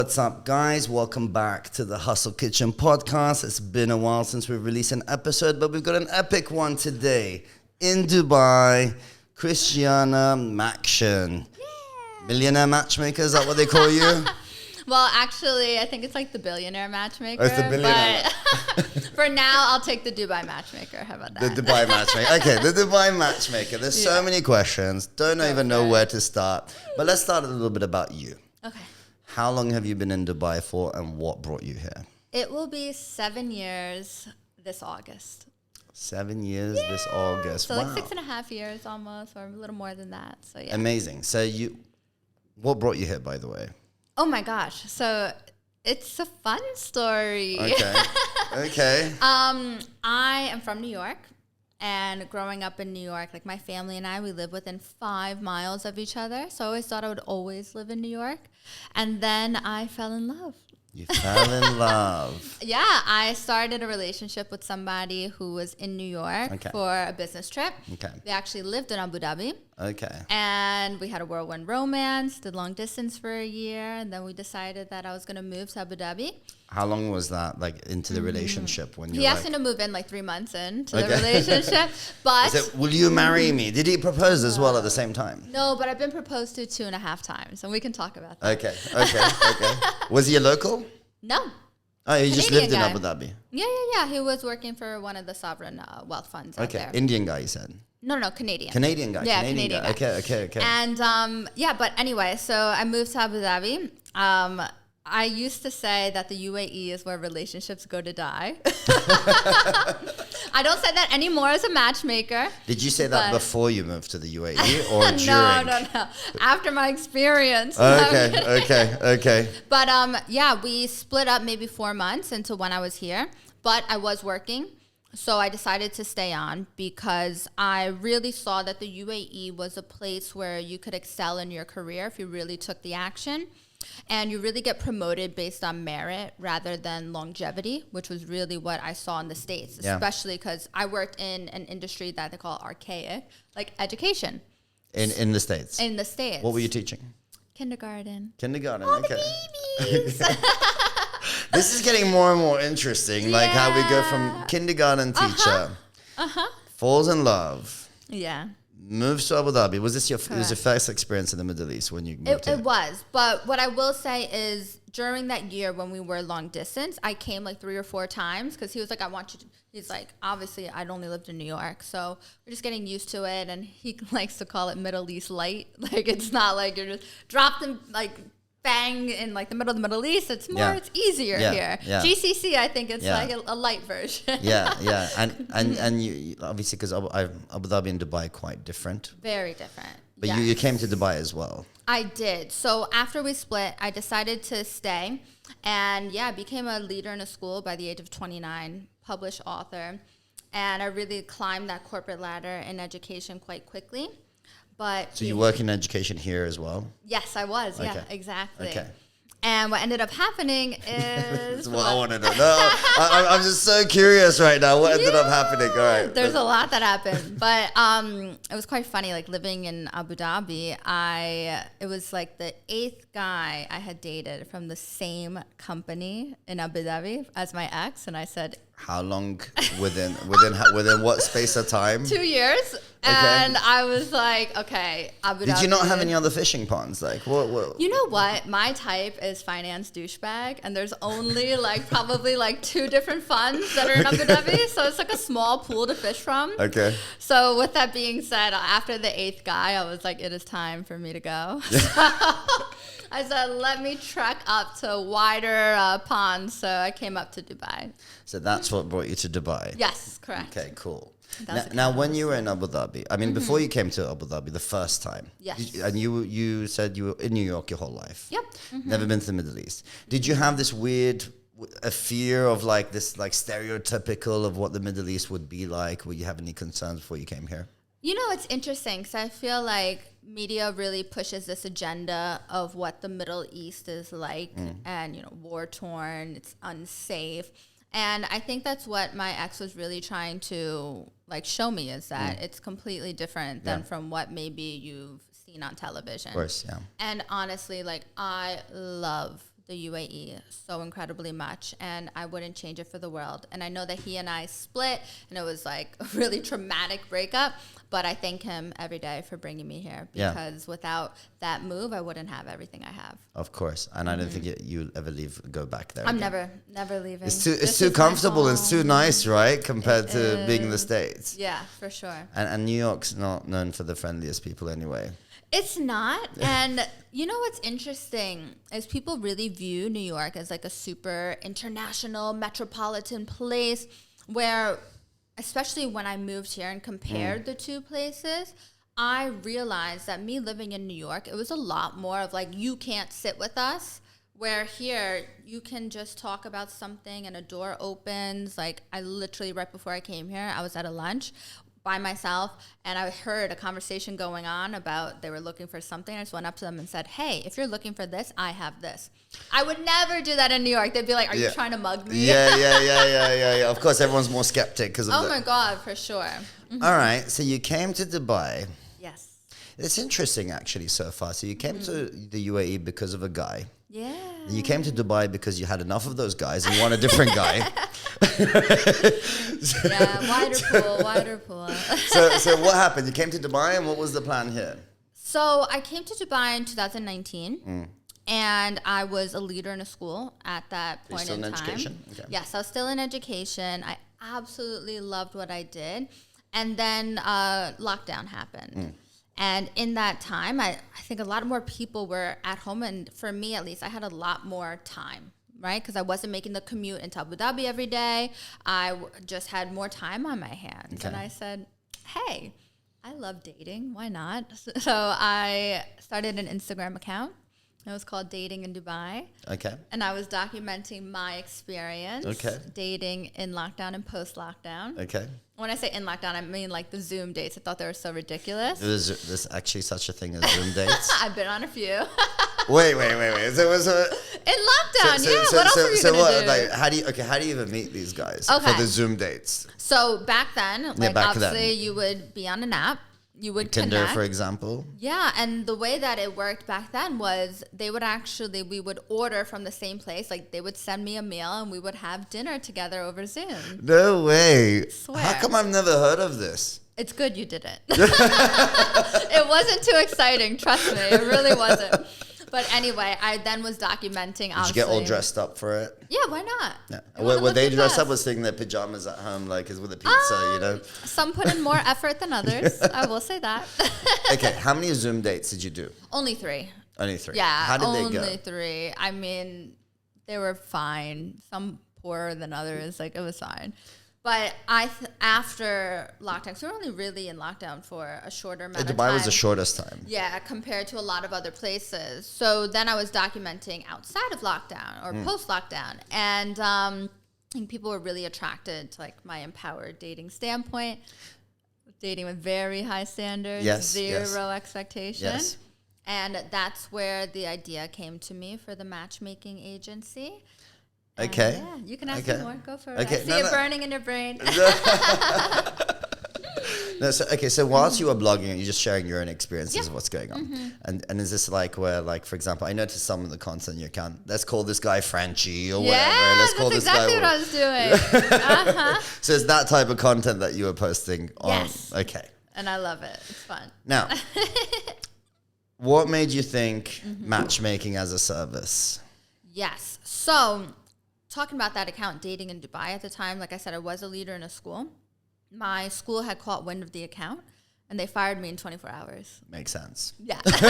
What's up, guys? Welcome back to the Hustle Kitchen podcast. It's been a while since we've released an episode, but we've got an epic one today. In Dubai, Christiana Maxion. Millionaire Matchmaker, is that what they call you? Well, actually, I think it's like the Billionaire Matchmaker. Oh, it's the Billionaire. But for now, I'll take the Dubai Matchmaker. How about that? The Dubai Matchmaker. Okay, the Dubai Matchmaker. There's so many questions. Don't even know where to start. But let's start a little bit about you. Okay. How long have you been in Dubai for, and what brought you here? It will be 7 years this August. 7 years this August. So wow. like 6.5 years almost, or a little more than that. So yeah. Amazing. So what brought you here, by the way? Oh my gosh. So it's a fun story. Okay. Okay. I am from New York. And growing up in New York, like my family and I, we live within 5 miles of each other. So I always thought I would always live in New York. And then I fell in love. You fell in love. Yeah, I started a relationship with somebody who was in New York for a business trip. Okay. They actually lived in Abu Dhabi. Okay. And we had a whirlwind romance, did long distance for a year. And then we decided that I was going to move to Abu Dhabi. How long was that, like, into the relationship? When He asked me to move in like 3 months into the relationship. But will you marry me? Did he propose as well at the same time? No, but I've been proposed to 2.5 times, and we can talk about that. Okay. Was he a local? No. Oh, he just lived in guy. Abu Dhabi. Yeah. He was working for one of the sovereign wealth funds out there. Indian guy, you said? No, Canadian. Canadian guy. Yeah, Canadian guy. Okay. And but anyway, so I moved to Abu Dhabi. I used to say that the UAE is where relationships go to die. I don't say that anymore as a matchmaker. Did you say that before you moved to the UAE or during? No. After my experience. Okay. But we split up maybe 4 months into when I was here. But I was working. So I decided to stay on because I really saw that the UAE was a place where you could excel in your career if you really took the action. And you really get promoted based on merit rather than longevity, which was really what I saw in the States, especially because I worked in an industry that they call archaic, like education. In the States? In the States. What were you teaching? Kindergarten. All the babies. This is getting more and more interesting, like how we go from kindergarten teacher, falls in love. Yeah. Moves to Abu Dhabi. Was this your first experience in the Middle East when you moved here? It was. But what I will say is during that year when we were long distance, I came like 3 or 4 times because he was like, I want you to. He's like, obviously, I'd only lived in New York. So we're just getting used to it. And he likes to call it Middle East light. Like, it's not like you're just dropped in, like, bang in like the middle of the Middle East. It's more, it's easier here. Yeah. GCC, I think it's like a light version. Yeah. And you obviously, because Abu Dhabi and Dubai are quite different. Very different. But you came to Dubai as well. I did. So after we split, I decided to stay. And I became a leader in a school by the age of 29, published author. And I really climbed that corporate ladder in education quite quickly. So you work in education here as well? Yes, I was. Okay. Yeah, exactly. Okay. And what ended up happening is... That's what I want to know. No, I'm just so curious right now. What ended up happening? All right. There's a lot that happened. But it was quite funny. Like living in Abu Dhabi, it was like the 8th guy I had dated from the same company in Abu Dhabi as my ex. And I said... How long within what space of time? 2 years. And I was like, okay, Abu Dhabi. Did you not have any other fishing ponds? Like, what? You know what? My type is finance douchebag, and there's only probably 2 different funds that are in Abu Dhabi, so it's like a small pool to fish from. Okay. So with that being said, after the 8th guy, I was like, it is time for me to go. I said, let me trek up to wider ponds, so I came up to Dubai. So that's what brought you to Dubai? Yes, correct. Okay, cool. Now, when you were in Abu Dhabi, I mean, before you came to Abu Dhabi the first time, and you said you were in New York your whole life. Yep. Never been to the Middle East. Did you have this weird a fear of this stereotypical of what the Middle East would be like? Would you have any concerns before you came here? You know, it's interesting because I feel like media really pushes this agenda of what the Middle East is like and, war torn, it's unsafe. And I think that's what my ex was really trying to show me is that it's completely different than from what maybe you've seen on television. Of course, yeah. And honestly, I love the UAE so incredibly much, and I wouldn't change it for the world. And I know that he and I split, and it was like a really traumatic breakup, but I thank him every day for bringing me here, because without that move, I wouldn't have everything I have. Of course. And I don't think you'll ever go back there I'm again. never leaving. It's too comfortable and it's too nice, right? Compared to being in the States. Yeah, for sure. And New York's not known for the friendliest people anyway. It's not. And you know what's interesting is people really view New York as like a super international metropolitan place where, especially when I moved here and compared the two places, I realized that me living in New York, it was a lot more of like, you can't sit with us. Where here, you can just talk about something and a door opens. Like, I literally, right before I came here, I was at a lunch by myself, and I heard a conversation going on about they were looking for something. I just went up to them and said, hey, if you're looking for this, I have this. I would never do that in New York. They'd be like, are you trying to mug me? Yeah. Of course, everyone's more skeptic because of my God, for sure. Mm-hmm. All right, so you came to Dubai. Yes. It's interesting, actually, so far. So you came to the UAE because of a guy. Yeah. You came to Dubai because you had enough of those guys and you want a different guy. Yeah, wider pool. So what happened? You came to Dubai, and what was the plan here? So I came to Dubai in 2019, and I was a leader in a school at that point in time. Education? Okay. Yes, I was still in education. I absolutely loved what I did. And then lockdown happened. And in that time, I think a lot more people were at home. And for me, at least, I had a lot more time, right? Because I wasn't making the commute into Abu Dhabi every day. I just had more time on my hands. Okay. And I said, hey, I love dating. Why not? So I started an Instagram account. It was called Dating in Dubai. Okay. And I was documenting my experience dating in lockdown and post-lockdown. Okay. When I say in lockdown, I mean like the Zoom dates. I thought they were so ridiculous. There's actually such a thing as Zoom dates? I've been on a few. Wait. So, in lockdown, what else are you going to do? Like, how do you even meet these guys for the Zoom dates? So back then, obviously you would be on an app. You would Tinder, connect. for example. Yeah, and the way that it worked back then was we would order from the same place. Like, they would send me a meal and we would have dinner together over Zoom. No way. Swear. How come I've never heard of this? It's good you didn't. It wasn't too exciting, trust me. It really wasn't. But anyway, I then was documenting. Did you get all dressed up for it? Yeah, why not? Yeah. Were they dressed up or sitting their pajamas at home, like as with a pizza, you know? Some put in more effort than others. I will say that. Okay, how many Zoom dates did you do? Only 3. Only 3. Yeah, how did they go? Only 3. I mean, they were fine. Some poorer than others. Like, it was fine. But after lockdown, so we're only really in lockdown for a shorter amount of time. Dubai was the shortest time. Yeah, compared to a lot of other places. So then I was documenting outside of lockdown or post-lockdown. And I think people were really attracted to like my empowered dating standpoint. Dating with very high standards, zero expectation. Yes. And that's where the idea came to me for the matchmaking agency. Okay. Yeah, you can ask me more. Go for it. Okay. I see it burning in your brain. So whilst you were blogging, you're just sharing your own experiences of what's going on. And is this like where, like, for example, I noticed some of the content in your account, let's call this guy Frenchie or whatever. Let's call this exactly guy what I was doing. So it's that type of content that you were posting on. Yes. Okay. And I love it. It's fun. Now, what made you think matchmaking as a service? Yes. So talking about that account, Dating in Dubai at the time, like I said, I was a leader in a school. My school had caught wind of the account, and they fired me in 24 hours. Makes sense. Yeah. They said,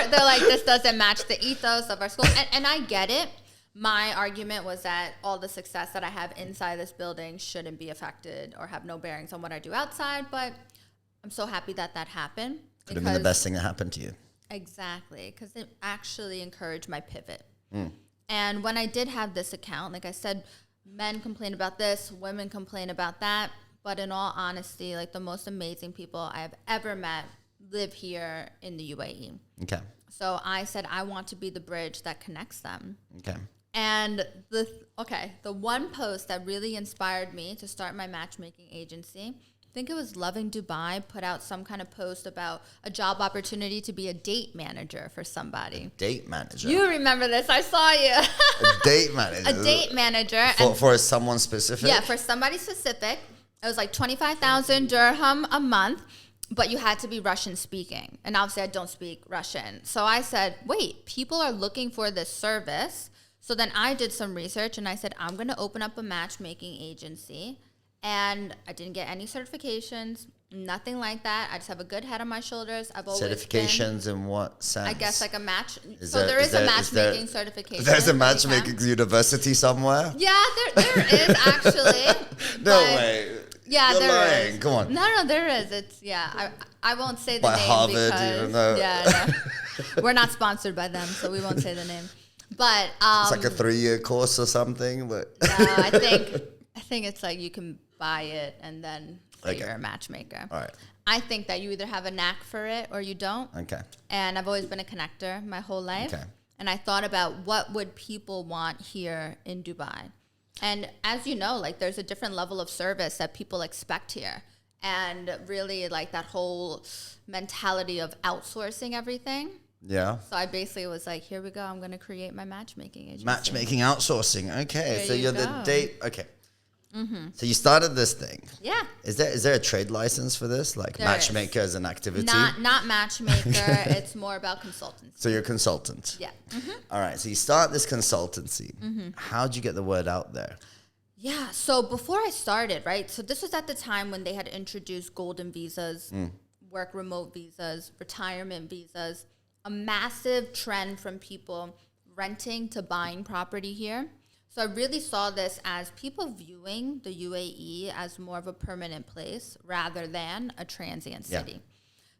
they're like, this doesn't match the ethos of our school. And I get it. My argument was that all the success that I have inside this building shouldn't be affected or have no bearings on what I do outside. But I'm so happy that happened. Could have been the best thing that happened to you. Exactly. Because it actually encouraged my pivot. And when I did have this account, like I said, men complain about this, women complain about that. But in all honesty, like the most amazing people I have ever met live here in the UAE. Okay. So I said, I want to be the bridge that connects them. Okay. And the one post that really inspired me to start my matchmaking agency think it was Loving Dubai, put out some kind of post about a job opportunity to be a date manager for somebody. Date manager. You remember this? I saw you. A date manager. A date manager. For someone specific? Yeah, for somebody specific. It was like 25,000 dirham a month, but you had to be Russian speaking. And obviously I don't speak Russian. So I said, wait, people are looking for this service. So then I did some research and I said, I'm going to open up a matchmaking agency. And I didn't get any certifications, nothing like that. I just have a good head on my shoulders. I've always certifications in what sense? I guess like a match. There is a matchmaking certification. There's a matchmaking university somewhere? Yeah, there is actually. No way. Yeah, You're there lying. is. Come on. No, there is. It's I won't say the By name Harvard, because even though we're not sponsored by them, so we won't say the name. But it's like a 3-year course or something. But no, I think it's like you can buy it and then you're a matchmaker. All right. I think that you either have a knack for it or you don't. Okay. And I've always been a connector my whole life. Okay. And I thought about what would people want here in Dubai. And as you know, like there's a different level of service that people expect here. And really like that whole mentality of outsourcing everything. Yeah. So I basically was like, here we go. I'm going to create my matchmaking agency. Matchmaking outsourcing. Okay. There So you you're go. the date. Okay. Mm-hmm. So you started this thing. Yeah. Is there a trade license for this? Like There matchmaker as an activity? Not matchmaker. It's more about consultancy. So you're a consultant. Yeah. Mm-hmm. All right. So you start this consultancy. How'd you get the word out there? Yeah. So before I started, right? So this was at the time when they had introduced golden visas, work remote visas, retirement visas, a massive trend from people renting to buying property here. So I really saw this as people viewing the UAE as more of a permanent place rather than a transient city.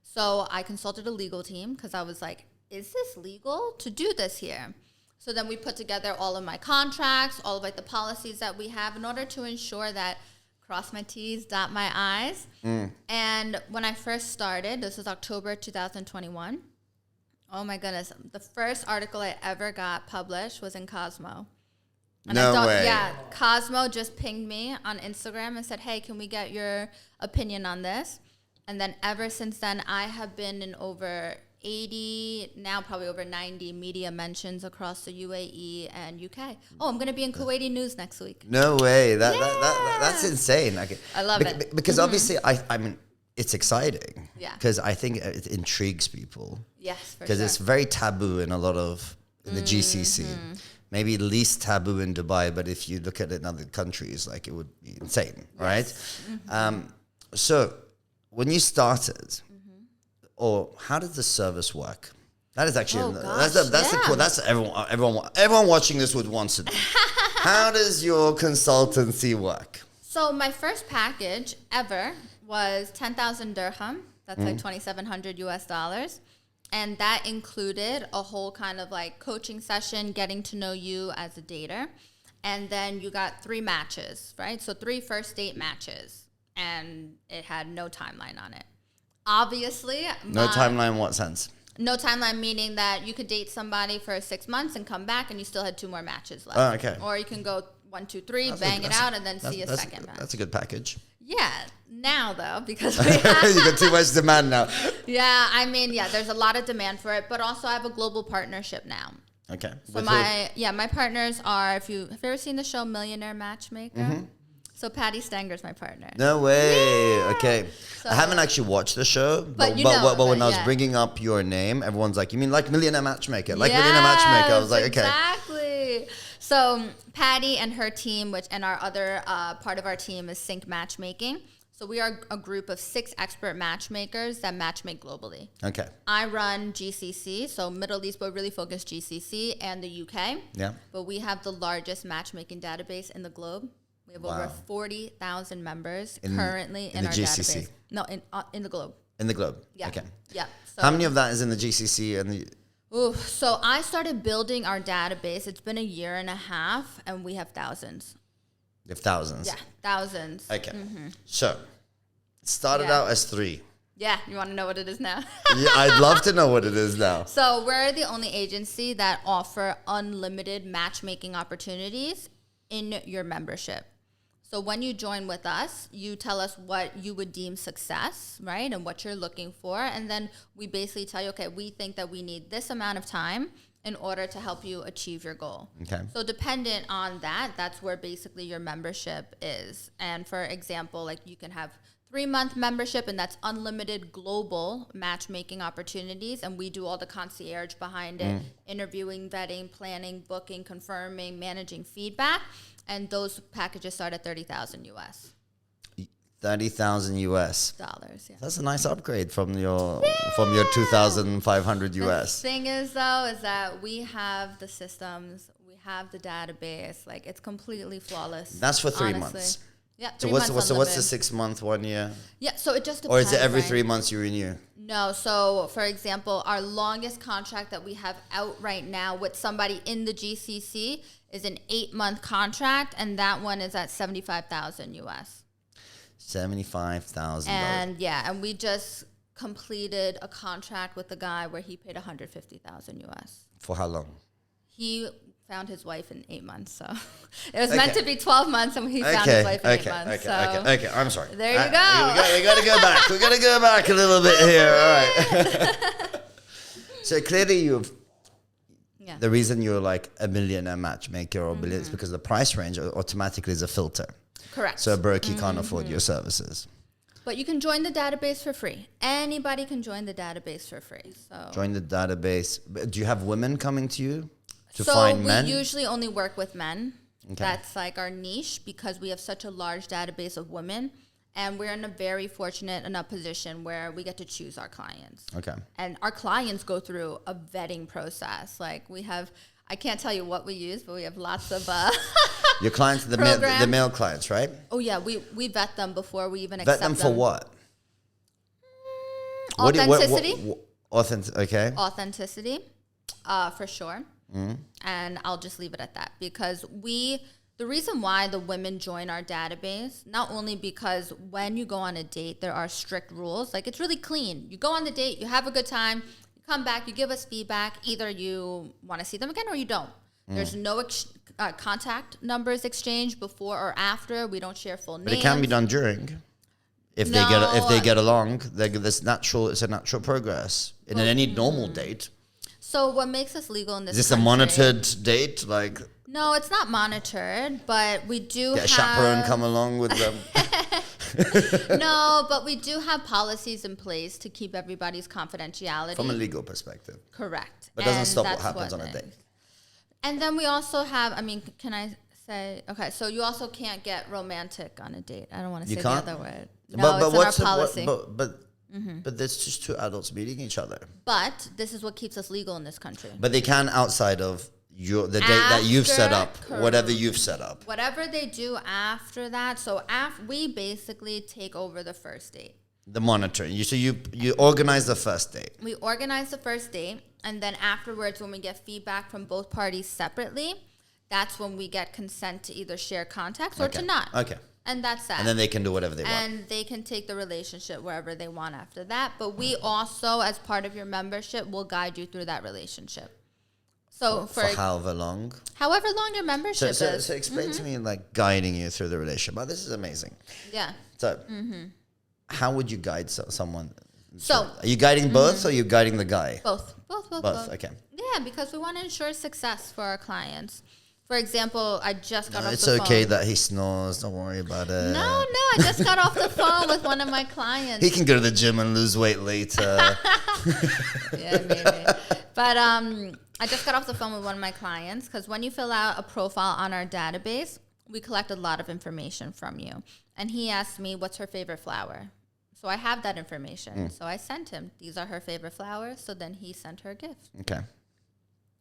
So I consulted a legal team because I was like, is this legal to do this here? So then we put together all of my contracts, all of like the policies that we have in order to ensure that cross my T's, dot my I's. And when I first started, this was October 2021. Oh my goodness. The first article I ever got published was in Cosmo. And No way. Yeah, Cosmo just pinged me on Instagram and said, hey, can we get your opinion on this? And then ever since then, I have been in over 80, now probably over 90 media mentions across the UAE and UK. Oh, I'm going to be in Kuwaiti News next week. No way. That's insane. Okay. I love it. Because obviously, I mean, it's exciting. Yeah. Because I think it intrigues people. Yes, for Because sure. it's very taboo in a lot of in the GCC. Maybe least taboo in Dubai, but if you look at it in other countries, like it would be insane, right? So when you started, or how does the service work? That is actually that's everyone watching this would want to know. How does your consultancy work? So my first package ever was 10,000 dirham. That's like 2,700 US dollars. And that included a whole kind of like coaching session, getting to know you as a dater. And then you got 3 matches, right? So 3 first date matches. And it had no timeline on it. Obviously. No timeline in what sense? No timeline meaning that you could date somebody for 6 months and come back and you still had 2 more matches left. Oh, okay. Or you can go 1, 2, 3, bang it out, and then see a second match. That's a good package. Yeah, now though, because we have, You got too much demand now. yeah, I mean, yeah, there's a lot of demand for it, but also I have a global partnership now. Okay. So my partners are, have you ever seen the show Millionaire Matchmaker? So Patty Stanger's my partner. No way. Yeah. Okay. So, I haven't actually watched the show, but when I was bringing up your name, everyone's like, you mean like Millionaire Matchmaker? Like Millionaire Matchmaker. I was like, okay. Exactly. So Patty and her team, and our other part of our team is Sync Matchmaking. So we are a group of 6 expert matchmakers that matchmake globally. Okay. I run GCC, so Middle East, but really focus GCC and the UK. Yeah. But we have the largest matchmaking database in the globe. We have over 40,000 members currently in the our GCC? database. No, in the globe. In the globe. Yeah. Okay. Yeah. So, How many of that is in the GCC and the? So I started building our database. It's been a year and a half, and we have thousands. You have thousands. Yeah, thousands. Okay. So, it started out as 3. Yeah, you want to know what it is now? Yeah, I'd love to know what it is now. So we're the only agency that offer unlimited matchmaking opportunities in your membership. So when you join with us, you tell us what you would deem success, right? And what you're looking for. And then we basically tell you, okay, we think that we need this amount of time in order to help you achieve your goal. Okay. So dependent on that, that's where basically your membership is. And for example, like you can have 3-month membership, and that's unlimited global matchmaking opportunities. And we do all the concierge behind it, interviewing, vetting, planning, booking, confirming, managing feedback. And those packages start at $30,000 US. 30,000 US dollars. Yeah. That's a nice upgrade from your 2,500 US. The thing is, though, is that we have the systems, we have the database. Like, it's completely flawless. That's for 3 honestly. months. Yeah. So what's the 6 month, 1 year? Yeah. So it just Or depends. is it every right? 3 months you renew? No. So for example, our longest contract that we have out right now with somebody in the GCC is an 8-month contract, and that one is at 75,000 US. $75,000. And yeah, and we just completed a contract with a guy where he paid 150,000 US. For how long? He found his wife in 8 months, so it was meant to be 12 months, and he found his wife in 8 months. Okay. I'm sorry. There you go. We got to go back. We got to go back a little bit here. All right. So clearly, the reason you're like a millionaire matchmaker or billionaire is because the price range automatically is a filter. Correct. So a brokey can't afford your services. But you can join the database for free. Anybody can join the database for free. So join the database. Do you have women coming to you to find men? So we usually only work with men. Okay. That's like our niche because we have such a large database of women. And we're in a very fortunate enough position where we get to choose our clients. Okay. And our clients go through a vetting process. Like we have, I can't tell you what we use, but we have lots of your clients, the male clients, right? Oh yeah, we vet them before we even vet accept them. Vet them for what? Authenticity. Okay. Authenticity, for sure. And I'll just leave it at that because the reason why the women join our database, not only because when you go on a date, there are strict rules. Like it's really clean. You go on the date, you have a good time, you come back, you give us feedback. Either you want to see them again or you don't. There's no contact numbers exchanged before or after. We don't share full names. But it can be done during. If they get along, it's a natural progress in any normal date. So what makes us legal in this? Is this a monitored date? Like no, it's not monitored, but we do have a chaperone come along with them. No, but we do have policies in place to keep everybody's confidentiality From a legal perspective. Correct. But it doesn't stop what happens on a date. And then we also have, can I say, okay, so you also can't get romantic on a date. I don't want to say the other word. No, it's in our policy. But there's just two adults meeting each other. But this is what keeps us legal in this country. But they can outside of the date that you've set up, whatever you've set up. Whatever they do after that. So we basically take over the first date. The monitoring. You organize the first date. We organize the first date, and then afterwards, when we get feedback from both parties separately, that's when we get consent to either share contacts or to not. Okay. And that's that. And then they can do whatever they want. And they can take the relationship wherever they want after that. But we also, as part of your membership, will guide you through that relationship. So for however long? However long your membership is. So explain to me, like, guiding you through the relationship. Oh, this is amazing. Yeah. So how would you guide someone? So are you guiding both or are you guiding the guy? Both. Okay. Yeah, because we want to ensure success for our clients. For example, I just got off the phone. It's okay that he snores. Don't worry about it. No, I just got off the phone with one of my clients. He can go to the gym and lose weight later. Yeah, maybe. But I just got off the phone with one of my clients because when you fill out a profile on our database, we collect a lot of information from you. And he asked me, what's her favorite flower? So I have that information. So I sent him, these are her favorite flowers. So then he sent her a gift. Okay.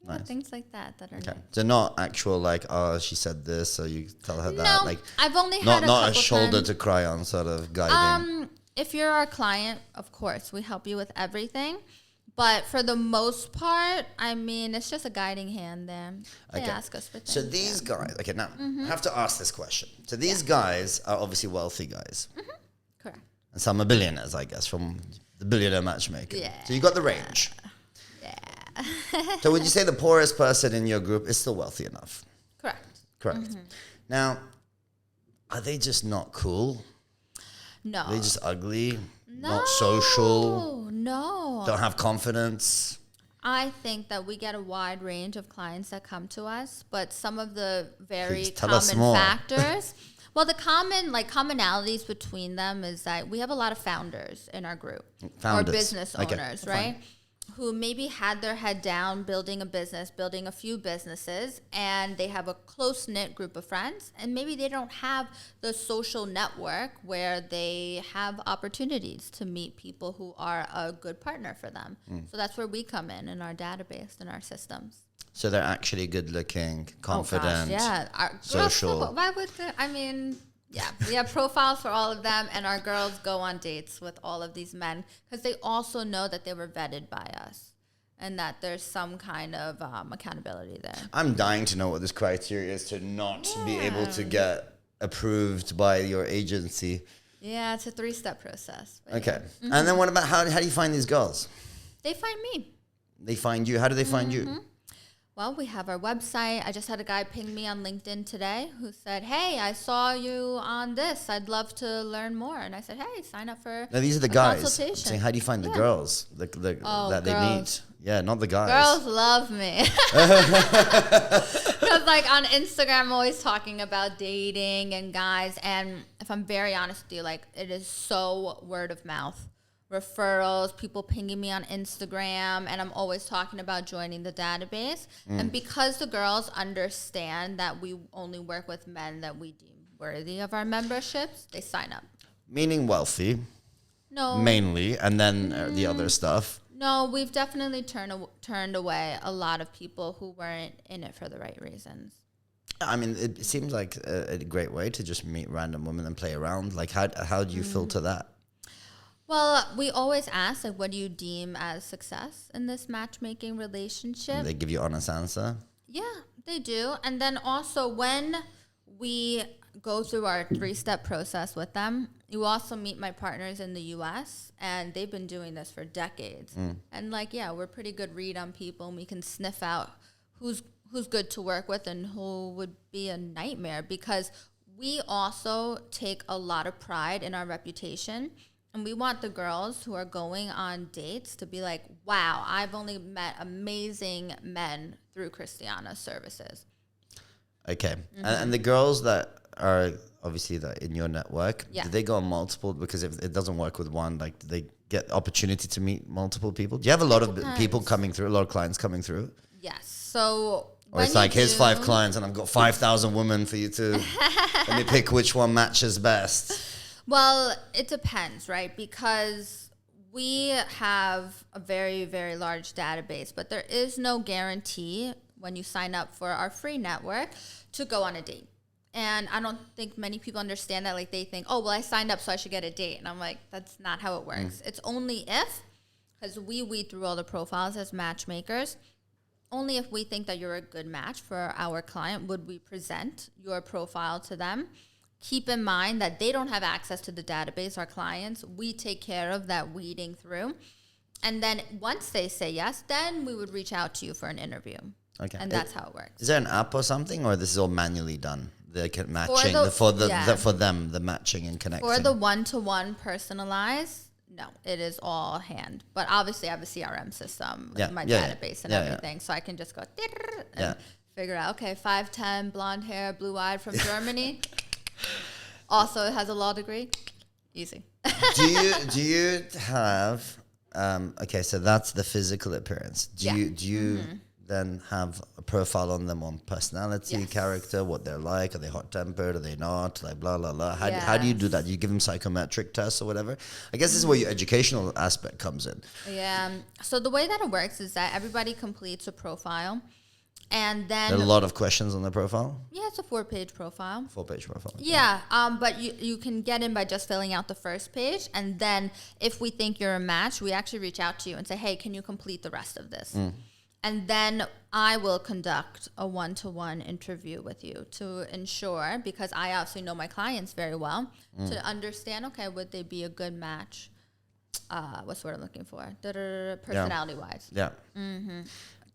Yeah, nice. Things like that are nice. So not actual like, oh, she said this, so you tell her that. No, like I've only had not a shoulder to cry on sort of guiding. If you're our client, of course, we help you with everything. But for the most part, I mean, it's just a guiding hand there. They ask us for things. So these guys, okay, now I have to ask this question. So these guys are obviously wealthy guys. Correct. And some are billionaires, I guess, from the Billionaire Matchmaker. Yeah. So you got the range. So would you say the poorest person in your group is still wealthy enough? Correct. Now, Are they just not cool? No. They just ugly? No. Not social? No. Don't have confidence? I think that we get a wide range of clients that come to us, but some of the very Please tell us common more. factors. Well, the commonalities between them is that we have a lot of founders in our group. Founders. Or business owners, right? Fine. Who maybe had their head down building a business, building a few businesses, and they have a close-knit group of friends, and maybe they don't have the social network where they have opportunities to meet people who are a good partner for them. So that's where we come in our database, in our systems. So they're actually good-looking, confident, Yeah. social. Why would they, I mean, yeah, we have profiles for all of them, and our girls go on dates with all of these men because they also know that they were vetted by us and that there's some kind of accountability there. I'm dying to know what this criteria is to not be able to get approved by your agency. Yeah, it's a 3-step process. Okay. And then what about, how do you find these girls? They find me. They find you. How do they find you? Well, we have our website. I just had a guy ping me on LinkedIn today who said, hey, I saw you on this. I'd love to learn more. And I said, hey, sign up for Now, these are the a guys consultation. saying, how do you find the girls that girls. they meet? Yeah, not the guys. Girls love me. Because like on Instagram, I'm always talking about dating and guys. And if I'm very honest with you, like it is so word of mouth. Referrals, people pinging me on Instagram, and I'm always talking about joining the database. And because the girls understand that we only work with men that we deem worthy of our memberships, they sign up. Meaning wealthy, No. mainly, and then the other stuff. No, we've definitely turned away a lot of people who weren't in it for the right reasons. I mean, it seems like a great way to just meet random women and play around. Like, how do you filter that? Well, we always ask, like, what do you deem as success in this matchmaking relationship? They give you honest answer. Yeah, they do. And then also when we go through our 3-step process with them, you also meet my partners in the US, and they've been doing this for decades. And like, yeah, we're pretty good read on people, and we can sniff out who's good to work with and who would be a nightmare, because we also take a lot of pride in our reputation. And we want the girls who are going on dates to be like, wow, I've only met amazing men through Christiana's services. Okay. And the girls that are obviously in your network, Yeah. do they go on multiple? Because if it doesn't work with one, like, do they get opportunity to meet multiple people? Do you have a lot of people coming through, a lot of clients coming through? Yes. So Or it's like, here's 5 clients and I've got 5,000 women for you to let me pick which one matches best. Well, it depends, right? Because we have a very, very large database, but there is no guarantee when you sign up for our free network to go on a date. And I don't think many people understand that. Like, they think, oh, well, I signed up, so I should get a date. And I'm like, that's not how it works. It's only if, because we weed through all the profiles as matchmakers, only if we think that you're a good match for our client would we present your profile to them. Keep in mind that they don't have access to the database, our clients. We take care of that weeding through. And then once they say yes, then we would reach out to you for an interview. Okay. And that's how it works. Is there an app or something, or this is all manually done? The matching yeah. for them, the matching and connecting. For the one-to-one personalized, no, it is all hand. But obviously I have a CRM system with my database and everything. So I can just go and figure out, okay, 5'10", blonde hair, blue-eyed from Germany. Also has a law degree. Easy. do you have okay, so that's the physical appearance. Do you then have a profile on them on personality, character, what they're like? Are they hot-tempered? Are they not? Like, blah, blah, blah. How do you do that? Do you give them psychometric tests or whatever? I guess this is where your educational aspect comes in. Yeah. So the way that it works is that everybody completes a profile. And then There are a lot of questions on the profile? Yeah, it's a 4-page profile. 4-page profile. Okay. Yeah, but you can get in by just filling out the first page. And then if we think you're a match, we actually reach out to you and say, hey, can you complete the rest of this? And then I will conduct a one-to-one interview with you to ensure, because I obviously know my clients very well, to understand, okay, would they be a good match? What's the word I'm looking for? Personality-wise. Yeah.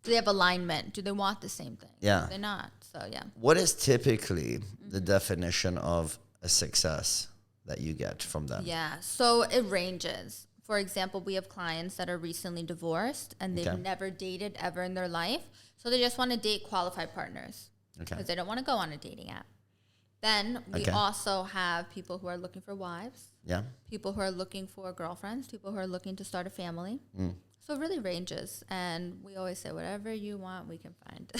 Do they have alignment? Do they want the same thing? Yeah. Do they not? So, yeah. What is typically the definition of a success that you get from them? Yeah, so it ranges. For example, we have clients that are recently divorced and they've never dated ever in their life. So they just want to date qualified partners because they don't want to go on a dating app. Then we also have people who are looking for wives. Yeah. People who are looking for girlfriends. People who are looking to start a family. So it really ranges. And we always say, whatever you want, we can find.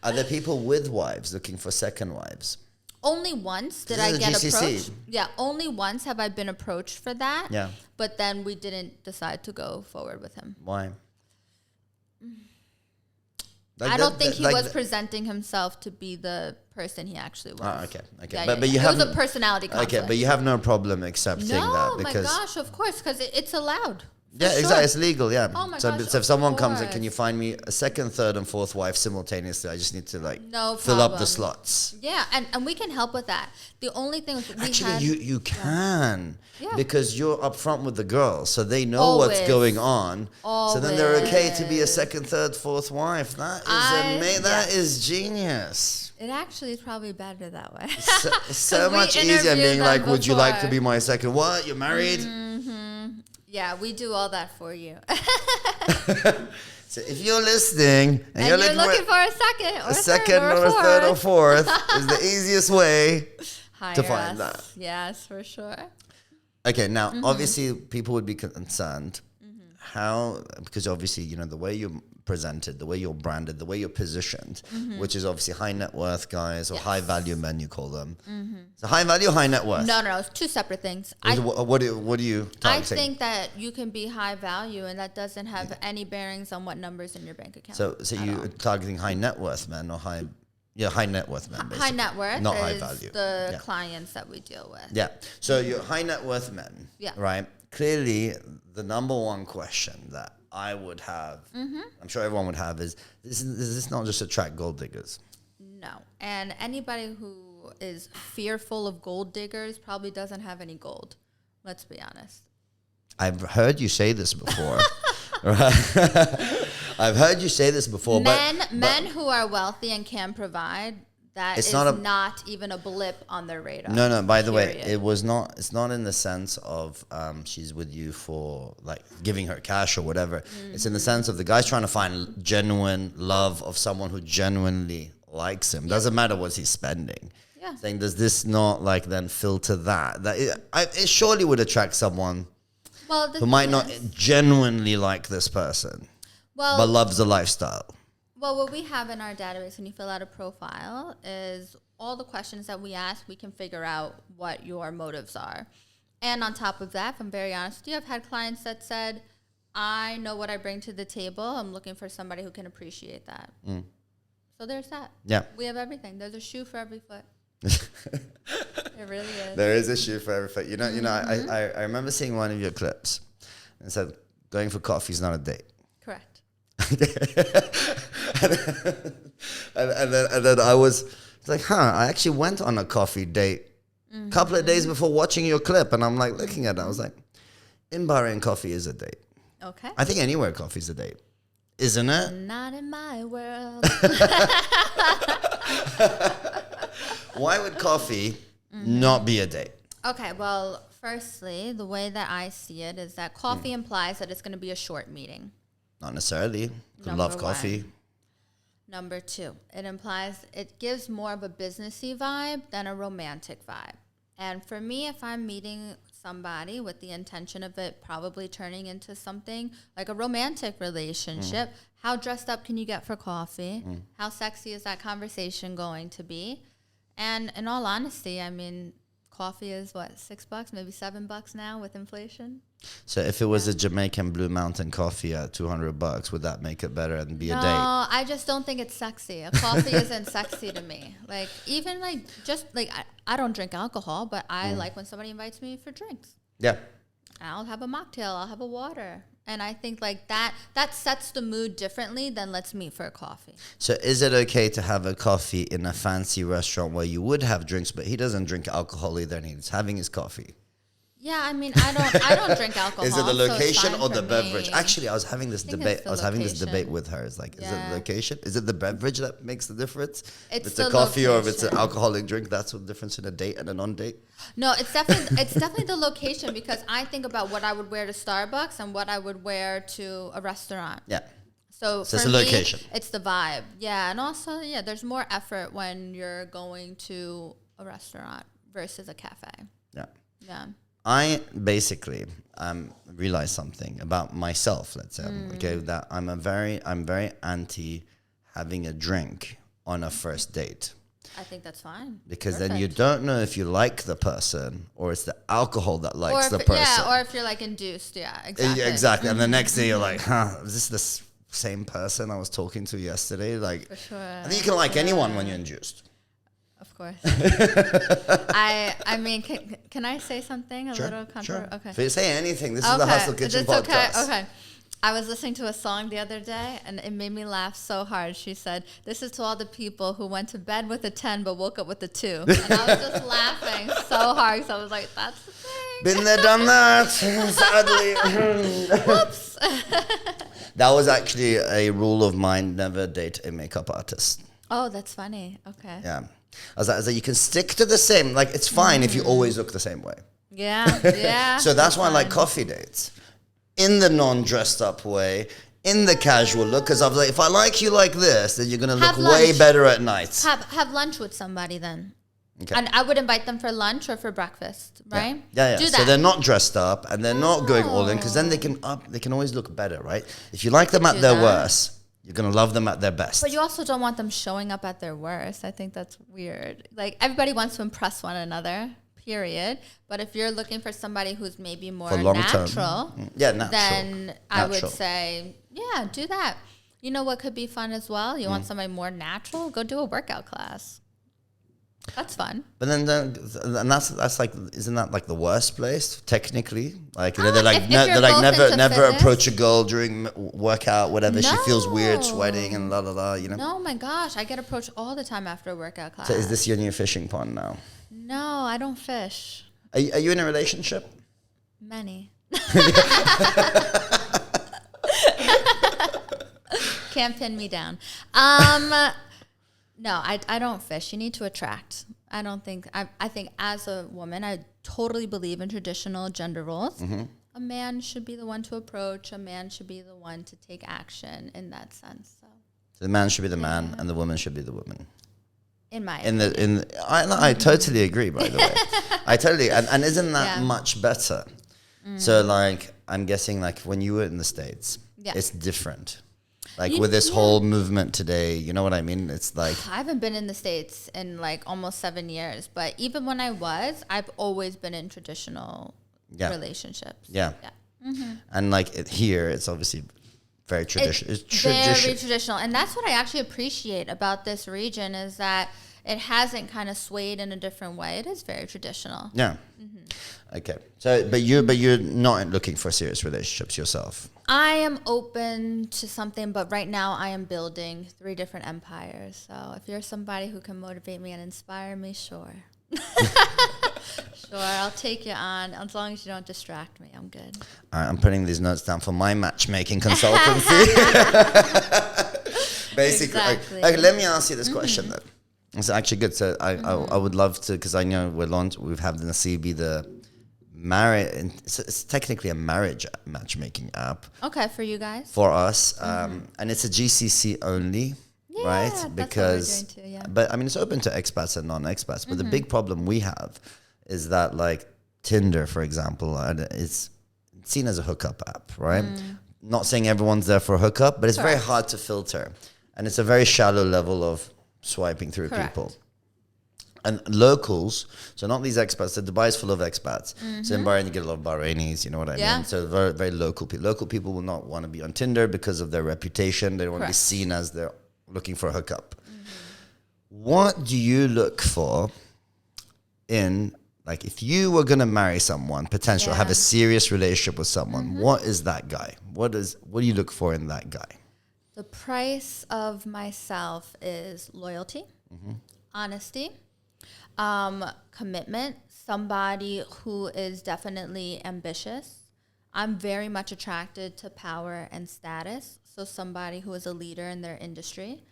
Are there people with wives looking for second wives? Only once did I get approached. Yeah, only once have I been approached for that. Yeah. But then we didn't decide to go forward with him. Why? I don't think he was presenting himself to be the person he actually was. Oh, okay. Yeah, but you it have was a personality conflict. Okay, but you have no problem accepting that because my gosh, of course, because it's allowed. Yeah, exactly. It's legal. Yeah. Oh my so, gosh, so if someone comes and course. can you find me a second, third, and fourth wife simultaneously? I just need to No fill up problem. the slots. Yeah, and we can help with that. The only thing is You can Yeah. because you're upfront with the girls, so they know what's going on. So then they're okay to be a second, third, fourth wife. That is amazing. That is genius. It actually is probably better that way. So much easier than being like, would you like to be before. my second? What? You're married? Yeah, we do all that for you. So if you're listening and you're looking for a second or a third or fourth is the easiest way to find that. Yes, for sure. Okay, now obviously people would be concerned how, because obviously, you know, the way you're presented, the way you're branded, the way you're positioned, which is obviously high net worth guys or high value men, you call them. So high value, high net worth. No, it's two separate things. What are you targeting? I think that you can be high value and that doesn't have any bearings on what numbers in your bank account. So you're targeting high net worth men or high net worth men, basically. High net worth not is high value. the clients that we deal with. Yeah. So you're high net worth men, right? Clearly, the number one question that I would have, I'm sure everyone would have, is this not just attract gold diggers? No. And anybody who is fearful of gold diggers probably doesn't have any gold. Let's be honest. I've heard you say this before. Right? I've heard you say this before. Men who are wealthy and can provide, that is not even a blip on their radar. No. By the way, it's not in the sense of she's with you for like giving her cash or whatever. It's in the sense of the guy's trying to find genuine love of someone who genuinely likes him. Doesn't matter what he's spending. Yeah. Saying, does this not like then filter that? It surely would attract someone who might not genuinely like this person, but loves the lifestyle. Well, what we have in our database when you fill out a profile is all the questions that we ask, we can figure out what your motives are. And on top of that, if I'm very honest with you, I've had clients that said, I know what I bring to the table. I'm looking for somebody who can appreciate that. So there's that. Yeah. We have everything. There's a shoe for every foot. It really is. There is a shoe for every foot. You know, I remember seeing one of your clips and it said, going for coffee is not a date. Correct. and then I was like, I actually went on a coffee date a couple of days before watching your clip. And I'm like looking at it. I was like, in Bahrain, coffee is a date. Okay. I think anywhere coffee is a date. Isn't it? Not in my world. Why would coffee not be a date? Okay, well, firstly, the way that I see it is that coffee implies that it's going to be a short meeting. Not necessarily. Could love coffee. Number two, it gives more of a businessy vibe than a romantic vibe. And for me, if I'm meeting somebody with the intention of it probably turning into something like a romantic relationship, how dressed up can you get for coffee? How sexy is that conversation going to be? And in all honesty, I mean, coffee is what, $6, maybe $7 now with inflation? So if it was a Jamaican Blue Mountain coffee at $200, would that make it better and be a date? No, I just don't think it's sexy. A coffee isn't sexy to me. Like, even like, just like, I don't drink alcohol, but I like when somebody invites me for drinks. Yeah. I'll have a mocktail, I'll have a water. And I think like that sets the mood differently than let's meet for a coffee. So is it okay to have a coffee in a fancy restaurant where you would have drinks, but he doesn't drink alcohol either and he's having his coffee? Yeah, I mean, I don't drink alcohol. Is it the so it's location fine or for the beverage? me. Actually, I was having this think debate. it's the I was having this debate location. with her. It's like, is it Yeah. the location? Is it the beverage that makes the difference? It's If it's the a coffee or if it's an location. alcoholic drink, that's the difference in a date and a non-date. No, it's definitely the location, because I think about what I would wear to Starbucks and what I would wear to a restaurant. Yeah. So So for it's the me, location. it's the vibe. Yeah, and also, yeah, there's more effort when you're going to a restaurant versus a cafe. Yeah. Yeah. I basically realized something about myself. Let's say, okay, that I'm very anti having a drink on a first date, I think that's fine. because then you Perfect. don't know if you like the person or it's the alcohol that likes or if, the person. Yeah, or if you're like induced. Yeah, exactly. Yeah, exactly. And the next day you're like, huh, is this the same person I was talking to yesterday? Like, For sure. I think you can like anyone when you're induced. Of course. I mean, can I say something a little controversial? Okay. If you say anything, this is the Hustle Kitchen It's podcast. Okay. I was listening to a song the other day, and it made me laugh so hard. She said, "This is to all the people who went to bed with a 10 but woke up with a 2." And I was just laughing so hard, so I was like, "That's the thing." Been there, done that. Sadly. Whoops. That was actually a rule of mine: never date a makeup artist. Oh, that's funny. Okay. Yeah, I was like, you can stick to the same. Like, it's fine if you always look the same way. Yeah. Yeah. So that's why I like fine. coffee dates, in the non-dressed up way, in the casual look. Because I was like, if I like you like this, then you're gonna look Have way lunch. better at night. Have lunch with somebody then. Okay. And I would invite them for lunch or for breakfast, right? Yeah. Do that. So they're not dressed up and they're not going all in, because then they can always look better, right? If you like them at Do their that. worst, you're gonna love them at their best. But you also don't want them showing up at their worst. I think that's weird. Like, everybody wants to impress one another, period. But if you're looking for somebody who's maybe more For long term. natural, Yeah, natural. then I would Natural. say, yeah, do that. You know what could be fun as well? You want somebody more natural? Go do a workout class. That's fun. But then, and that's like, isn't that like the worst place technically? Like, you know, they're like, if you're they're like both never into fitness? approach a girl during workout, whatever. She feels weird, No. sweating and la la la. You know. No, my gosh. I get approached all the time after a workout class. So is this your new fishing pond now? No, I don't fish. Are you in a relationship? Many. Can't pin me down. No, I don't fish. You need to attract. I don't think, I think as a woman, I totally believe in traditional gender roles. Mm-hmm. A man should be the one to approach. A man should be the one to take action in that sense. So, So the man should be the man and the woman should be the woman. in my I totally agree, by the way. I totally, and isn't that Yeah. much better? So like, I'm guessing like when you were in the States, Yeah. it's different. Like You- with this yeah. whole movement today, you know what I mean? It's like, I haven't been in the States in like almost 7 years, but even when I was, I've always been in traditional Yeah. relationships. yeah. Yeah. And like here, it's obviously very traditional. It's Very tradition. traditional. And that's what I actually appreciate about this region, is that it hasn't kind of swayed in a different way. It is very traditional. Yeah. Okay. So, but you're not looking for serious relationships yourself. I am open to something, but right now I am building 3 different empires. So if you're somebody who can motivate me and inspire me, sure. Sure, I'll take you on. As long as you don't distract me, I'm good. All right, I'm putting these notes down for my matchmaking consultancy. Basically, Exactly. okay, let me ask you this question then. It's actually good. So I would love to, because I know we've had the CB the marriage. It's technically a marriage matchmaking app Okay, for you guys. for us, and it's a GCC only. Yeah, Right, that's what we're because, doing too, yeah. but I mean, it's open to expats and non-expats. But the big problem we have is that, like Tinder, for example, it's seen as a hookup app, right? Not saying everyone's there for a hookup, but it's very Correct. hard to filter, and it's a very shallow level of swiping through Correct. people. And locals, so not these expats. So Dubai is full of expats. So in Bahrain, you get a lot of Bahrainis. You know what I Yeah. mean? So very, very local people. Local people will not want to be on Tinder because of their reputation. They don't want to be Correct. seen as they're looking for a hookup. What do you look for in, like, if you were gonna marry someone, potential, have a Yeah. serious relationship with someone? What is that guy? What do you look for in that guy? The price of myself is loyalty, honesty, Commitment, somebody who is definitely ambitious. I'm very much attracted to power and status. So somebody who is a leader in their industry.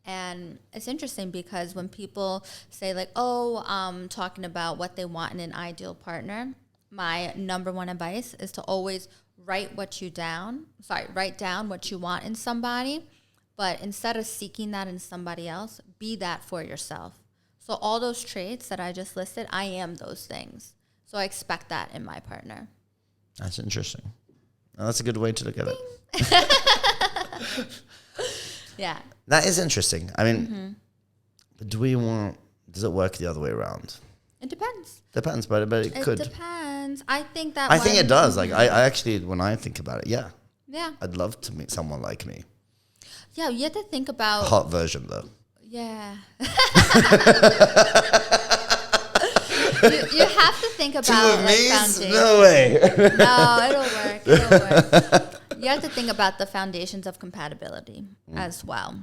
And it's interesting because when people say like, oh, talking about what they want in an ideal partner, my number one advice is to always write down what you want in somebody. But instead of seeking that in somebody else, be that for yourself. So all those traits that I just listed, I am those things. So I expect that in my partner. That's interesting. Well, that's a good way to look at it. Yeah. That is interesting. I mean, but does it work the other way around? It depends. Depends, but it could. It depends. I think it does. Like I actually, when I think about it, yeah. Yeah. I'd love to meet someone like me. Yeah, you have to think about... A hot version, though. Yeah. you have to think about... 2 of like, me? foundation. No way. No, it'll work. You have to think about the foundations of compatibility as well.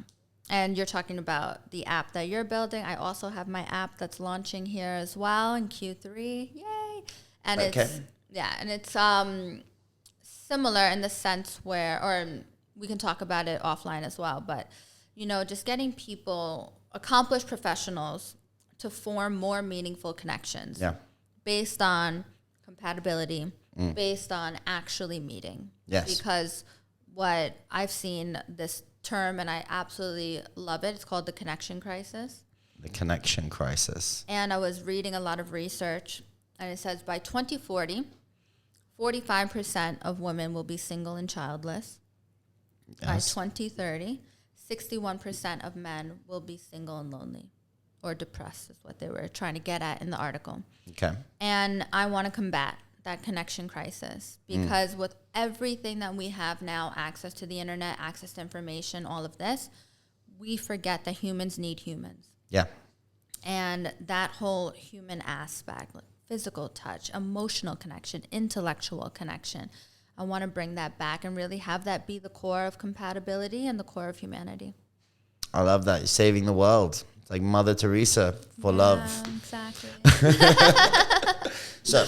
And you're talking about the app that you're building. I also have my app that's launching here as well in Q3. Yay! And it's similar in the sense where, or we can talk about it offline as well, but just getting people, accomplished professionals, to form more meaningful connections. Yeah. Based on compatibility, based on actually meeting. Yes. Because what I've seen this term, and I absolutely love it, it's called the connection crisis. The connection crisis. And I was reading a lot of research, and it says by 2040, 45% of women will be single and childless. Yes. By 2030, 61% of men will be single and lonely, or depressed is what they were trying to get at in the article. Okay. And I want to combat that connection crisis because with everything that we have now, access to the internet, access to information, all of this, we forget that humans need humans. Yeah. And that whole human aspect, like physical touch, emotional connection, intellectual connection, I want to bring that back and really have that be the core of compatibility and the core of humanity. I love that. You're saving the world. It's like Mother Teresa for love. Exactly. So,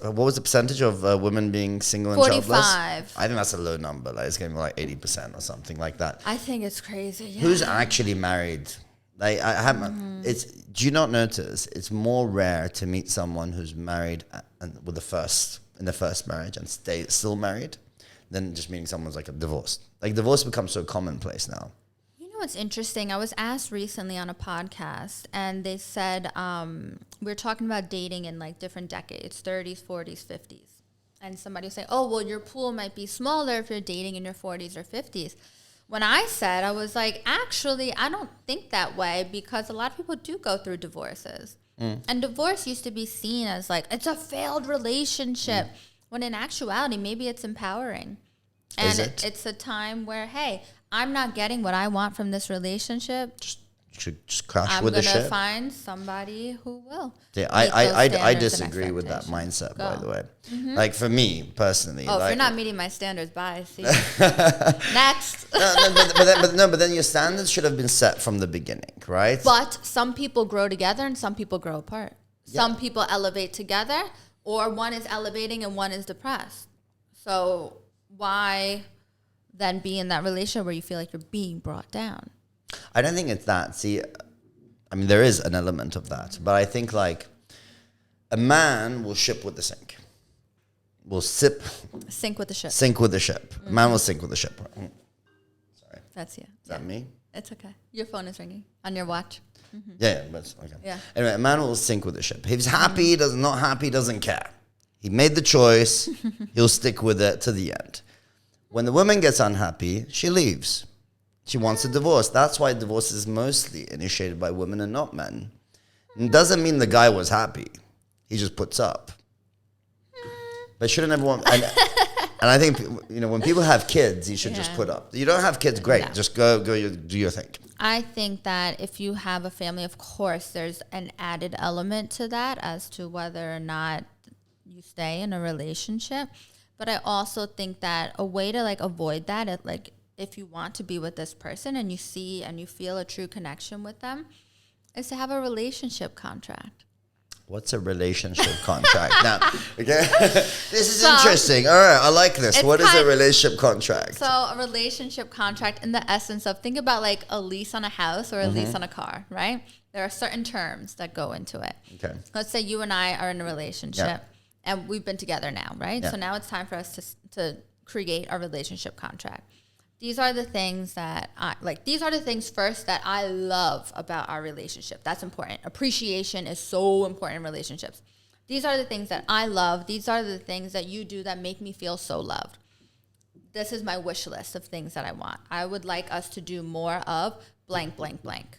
what was the percentage of women being single and 45. childless? I think that's a low number. Like it's going to be like 80% or something like that. I think it's crazy. Yeah. Who's actually married? Like I haven't. Do you not notice? It's more rare to meet someone who's married and in the first marriage and still married, than just meeting someone's like a divorced. Like divorce becomes so commonplace now. What's interesting, I was asked recently on a podcast, and they said we were talking about dating in like different decades, 30s, 40s, 50s. And somebody was saying, oh, well, your pool might be smaller if you're dating in your 40s or 50s. When I said, I was like, actually, I don't think that way because a lot of people do go through divorces. And divorce used to be seen as like, it's a failed relationship, when in actuality, maybe it's empowering. And it's a time where, hey, I'm not getting what I want from this relationship. Just crash with the ship. I'm going to find somebody who will. Yeah, I disagree with that mindset, by the way. Like for me personally. Oh, like, if you're not meeting my standards, bye. See you. Next. but then your standards should have been set from the beginning, right? But some people grow together and some people grow apart. Yeah. Some people elevate together, or one is elevating and one is depressed. So why then be in that relationship where you feel like you're being brought down? I don't think it's that. See, I mean, there is an element of that. But I think like a man will ship with the sink. Will sink with the ship. Sink with the ship. A man will sink with the ship. Sorry. That's you. Is that me? It's okay. Your phone is ringing on your watch. Yeah, but okay. Yeah. Anyway, a man will sink with the ship. If he's happy, not happy, doesn't care. He made the choice. He'll stick with it to the end. When the woman gets unhappy, she leaves. She wants a divorce. That's why divorce is mostly initiated by women and not men. It doesn't mean the guy was happy. He just puts up. But shouldn't everyone... And I think, when people have kids, you should just put up. You don't have kids, great. No. Just go do your thing. I think that if you have a family, of course, there's an added element to that as to whether or not you stay in a relationship. But I also think that a way to like avoid that, if you want to be with this person and you see and you feel a true connection with them, is to have a relationship contract. What's a relationship contract? Now, okay, this is interesting. All right, I like this. What is a relationship contract? So a relationship contract, in the essence of, think about like a lease on a house or a lease on a car, right? There are certain terms that go into it. Okay. Let's say you and I are in a relationship and we've been together now, right? Yeah. So now it's time for us to create our relationship contract. These are the things that these are the things first that I love about our relationship. That's important. Appreciation is so important in relationships. These are the things that I love. These are the things that you do that make me feel so loved. This is my wish list of things that I want. I would like us to do more of blank, blank, blank.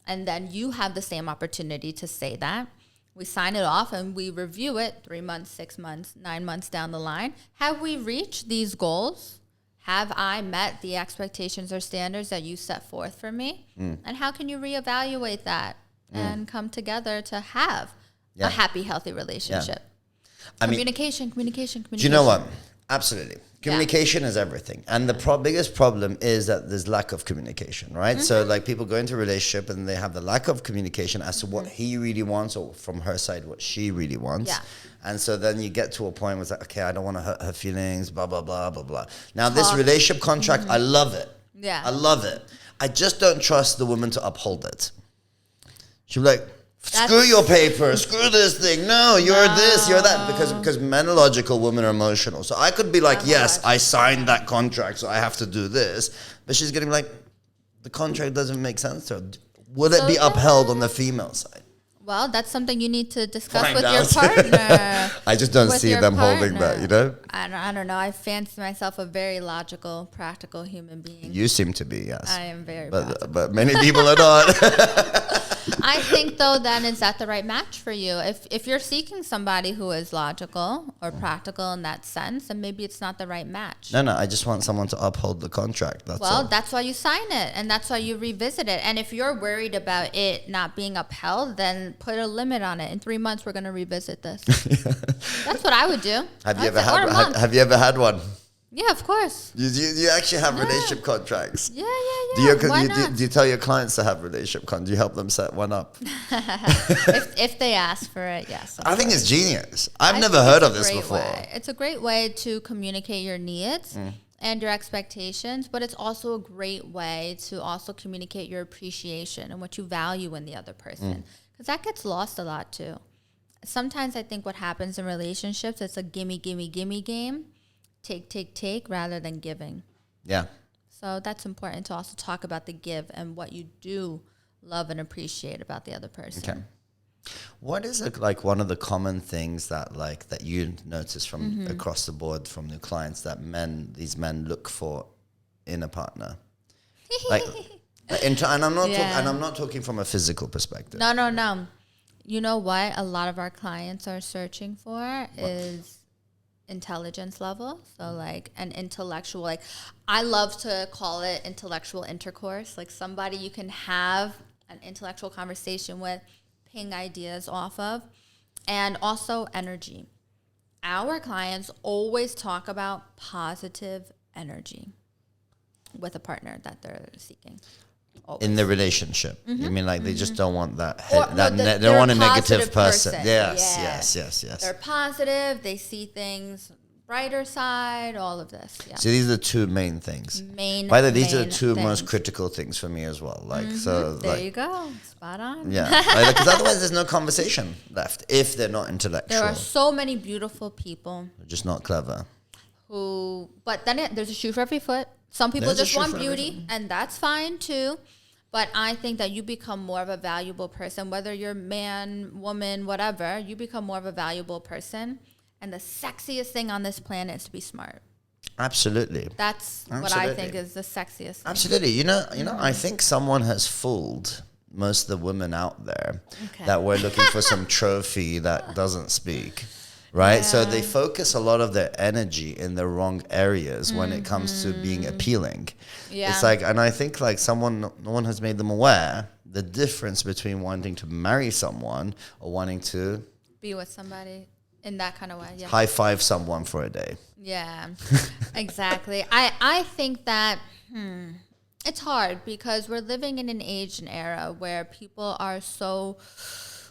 And then you have the same opportunity to say that. We sign it off and we review it 3 months, 6 months, 9 months down the line. Have we reached these goals? Have I met the expectations or standards that you set forth for me? And how can you reevaluate that and come together to have a happy, healthy relationship? Communication. Do you know what? Absolutely. Communication is everything. And the biggest problem is that there's lack of communication, right? So like people go into a relationship and they have the lack of communication as to what he really wants, or from her side, what she really wants. Yeah. And so then you get to a point where it's like, okay, I don't want to hurt her feelings, blah, blah, blah, blah, blah. Now this relationship contract, I love it. Yeah. I love it. I just don't trust the woman to uphold it. She'll be like, screw your paper, screw this thing. No, you're this, you're that. Because men are logical, women are emotional. So I could be like, yes, I signed that contract, so I have to do this. But she's getting like, the contract doesn't make sense to her. Would it be upheld on the female side? Well, that's something you need to discuss with your partner. I just don't see them holding that, you know? I don't know. I fancy myself a very logical, practical human being. You seem to be, yes. I am very practical. But many people are not. I think, though, then is that the right match for you? If you're seeking somebody who is logical or practical in that sense, then maybe it's not the right match. No, I just want someone to uphold the contract. That's all. That's why you sign it, and that's why you revisit it. And if you're worried about it not being upheld, then put a limit on it. In 3 months, we're going to revisit this. That's what I would do. Have you ever had one? Yeah, of course. You actually have relationship contracts. Yeah. Do you tell your clients to have relationship contracts? Do you help them set one up? if they ask for it, yes. I think it's genius. I've never heard of this before. It's a great way to communicate your needs and your expectations, but it's also a great way to also communicate your appreciation and what you value in the other person. Because that gets lost a lot too. Sometimes I think what happens in relationships, it's a gimme, gimme, gimme game. Take, rather than giving. Yeah. So that's important to also talk about the give and what you do love and appreciate about the other person. Okay. What is like one of the common things that you notice from across the board from your clients that these men look for in a partner? And I'm not talking from a physical perspective. No. You know what a lot of our clients are searching for is intelligence level. So like an intellectual, like I love to call it intellectual intercourse, like somebody you can have an intellectual conversation with, ping ideas off of, and also energy. Our clients always talk about positive energy with a partner that they're seeking. Always. In the relationship, you mean like they just don't want that? They don't want a negative person. Yes. They're positive. They see things brighter side. All of this. Yeah. So these are the two main things. By the way, these are the two most critical things for me as well. Like so. There you go. Spot on. Yeah. Because otherwise, there's no conversation left if they're not intellectual. There are so many beautiful people. They're just not clever. But then there's a shoe for every foot. Some people just want beauty, and that's fine too. But I think that you become more of a valuable person, whether you're man, woman, whatever, you become more of a valuable person. And the sexiest thing on this planet is to be smart. Absolutely. That's what I think is the sexiest thing. Absolutely. You know, I think someone has fooled most of the women out there that we're looking for some trophy that doesn't speak. Right? Yeah. So they focus a lot of their energy in the wrong areas when it comes to being appealing. Yeah. It's like, and I think like no one has made them aware the difference between wanting to marry someone or wanting to be with somebody in that kind of way. Yeah. High five someone for a day. Yeah, exactly. I think that, It's hard because we're living in an age and era where people are so,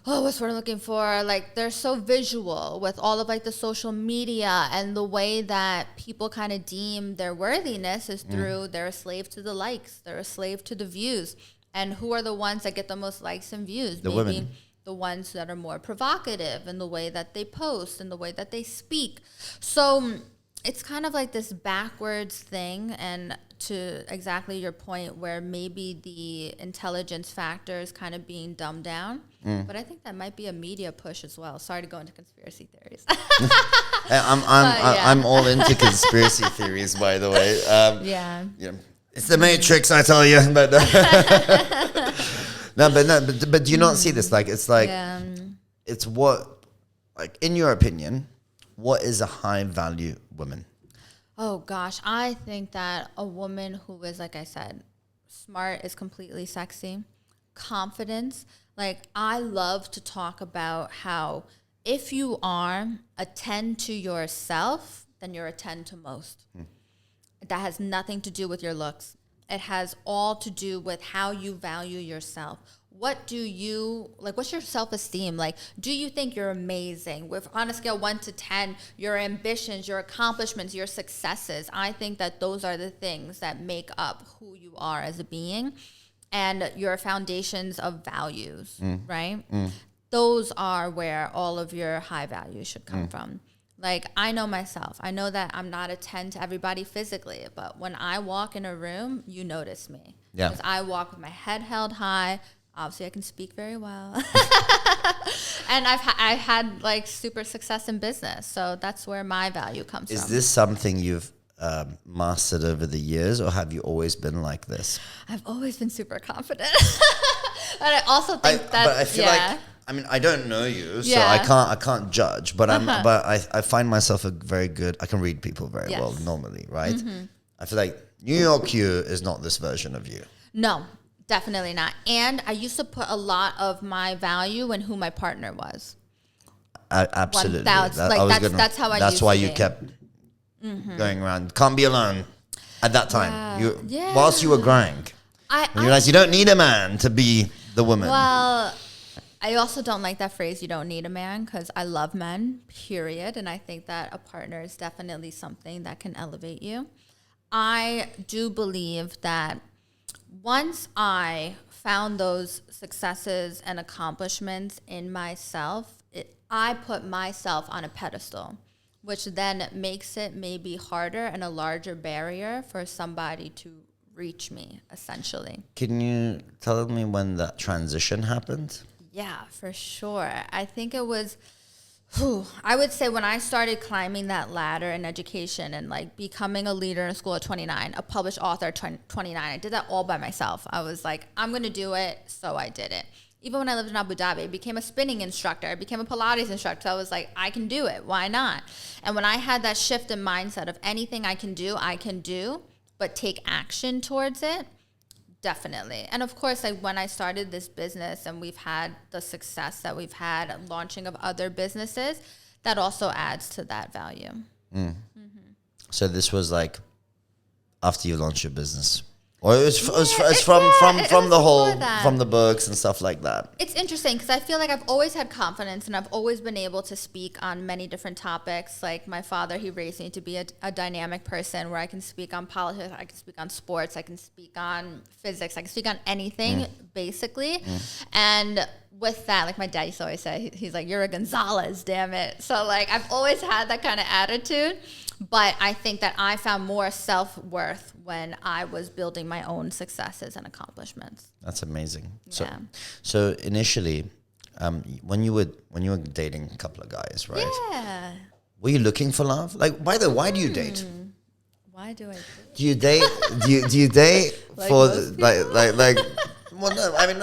what's what I'm looking for? Like, they're so visual with all of like the social media, and the way that people kind of deem their worthiness is through they're a slave to the likes, they're a slave to the views. And who are the ones that get the most likes and views? The women. The ones that are more provocative in the way that they post and the way that they speak. So it's kind of like this backwards thing, and to exactly your point, where maybe the intelligence factor is kind of being dumbed down. But I think that might be a media push as well. Sorry to go into conspiracy theories. I'm all into conspiracy theories, by the way. Yeah. It's the Matrix, I tell you. But but do you not see this? Like, it's like, it's what, like, in your opinion, what is a high value woman? Oh gosh, I think that a woman who is, like I said, smart is completely sexy. Confidence. Like, I love to talk about how if you are a 10 to yourself, then you're a 10 to most. That has nothing to do with your looks. It has all to do with how you value yourself. What do you, like, what's your self-esteem? Like, do you think you're amazing? With, on a scale 1 to 10, your ambitions, your accomplishments, your successes, I think that those are the things that make up who you are as a being, and your foundations of values, right? Those are where all of your high values should come from. Like, I know myself. I know that I'm not a 10 to everybody physically, but when I walk in a room, you notice me. Yeah. Because I walk with my head held high. Obviously, I can speak very well. And I've had like super success in business. So that's where my value comes from. Is this something you've mastered over the years, or have you always been like this? I've always been super confident. But I also think that, but I feel like, I mean, I don't know you, so I can't judge. But I find myself a very good. I can read people very well normally, right? I feel like New York you is not this version of you. No, definitely not. And I used to put a lot of my value in who my partner was. Absolutely, that's how I. That's why you kept going around. Can't be alone. At that time, whilst you were growing, you realized you don't need a man to be the woman. Well, I also don't like that phrase, you don't need a man, because I love men, period. And I think that a partner is definitely something that can elevate you. I do believe that once I found those successes and accomplishments in myself, I put myself on a pedestal, which then makes it maybe harder and a larger barrier for somebody to reach me, essentially. Can you tell me when that transition happened? Yeah, for sure. I think it was, I would say when I started climbing that ladder in education and like becoming a leader in school at 29, a published author at 29, I did that all by myself. I was like, I'm going to do it. So I did it. Even when I lived in Abu Dhabi, I became a spinning instructor. I became a Pilates instructor. So I was like, I can do it. Why not? And when I had that shift in mindset of anything I can do, but take action towards it, definitely. And of course, like when I started this business and we've had the success that we've had, launching of other businesses, that also adds to that value. So this was like after you launched your business? Or it's from the books and stuff like that. It's interesting because I feel like I've always had confidence and I've always been able to speak on many different topics. Like my father, he raised me to be a dynamic person where I can speak on politics, I can speak on sports, I can speak on physics, I can speak on anything basically. And with that, like my dad used to always say, he's like, you're a Gonzalez, damn it. So like I've always had that kind of attitude. But I think that I found more self-worth when I was building my own successes and accomplishments. That's amazing. Yeah. So initially, when you were dating a couple of guys, right? Yeah. Were you looking for love? Like, by the way, why do you date? Why do I date? Do you date? do you date like for like? Well, no. I mean,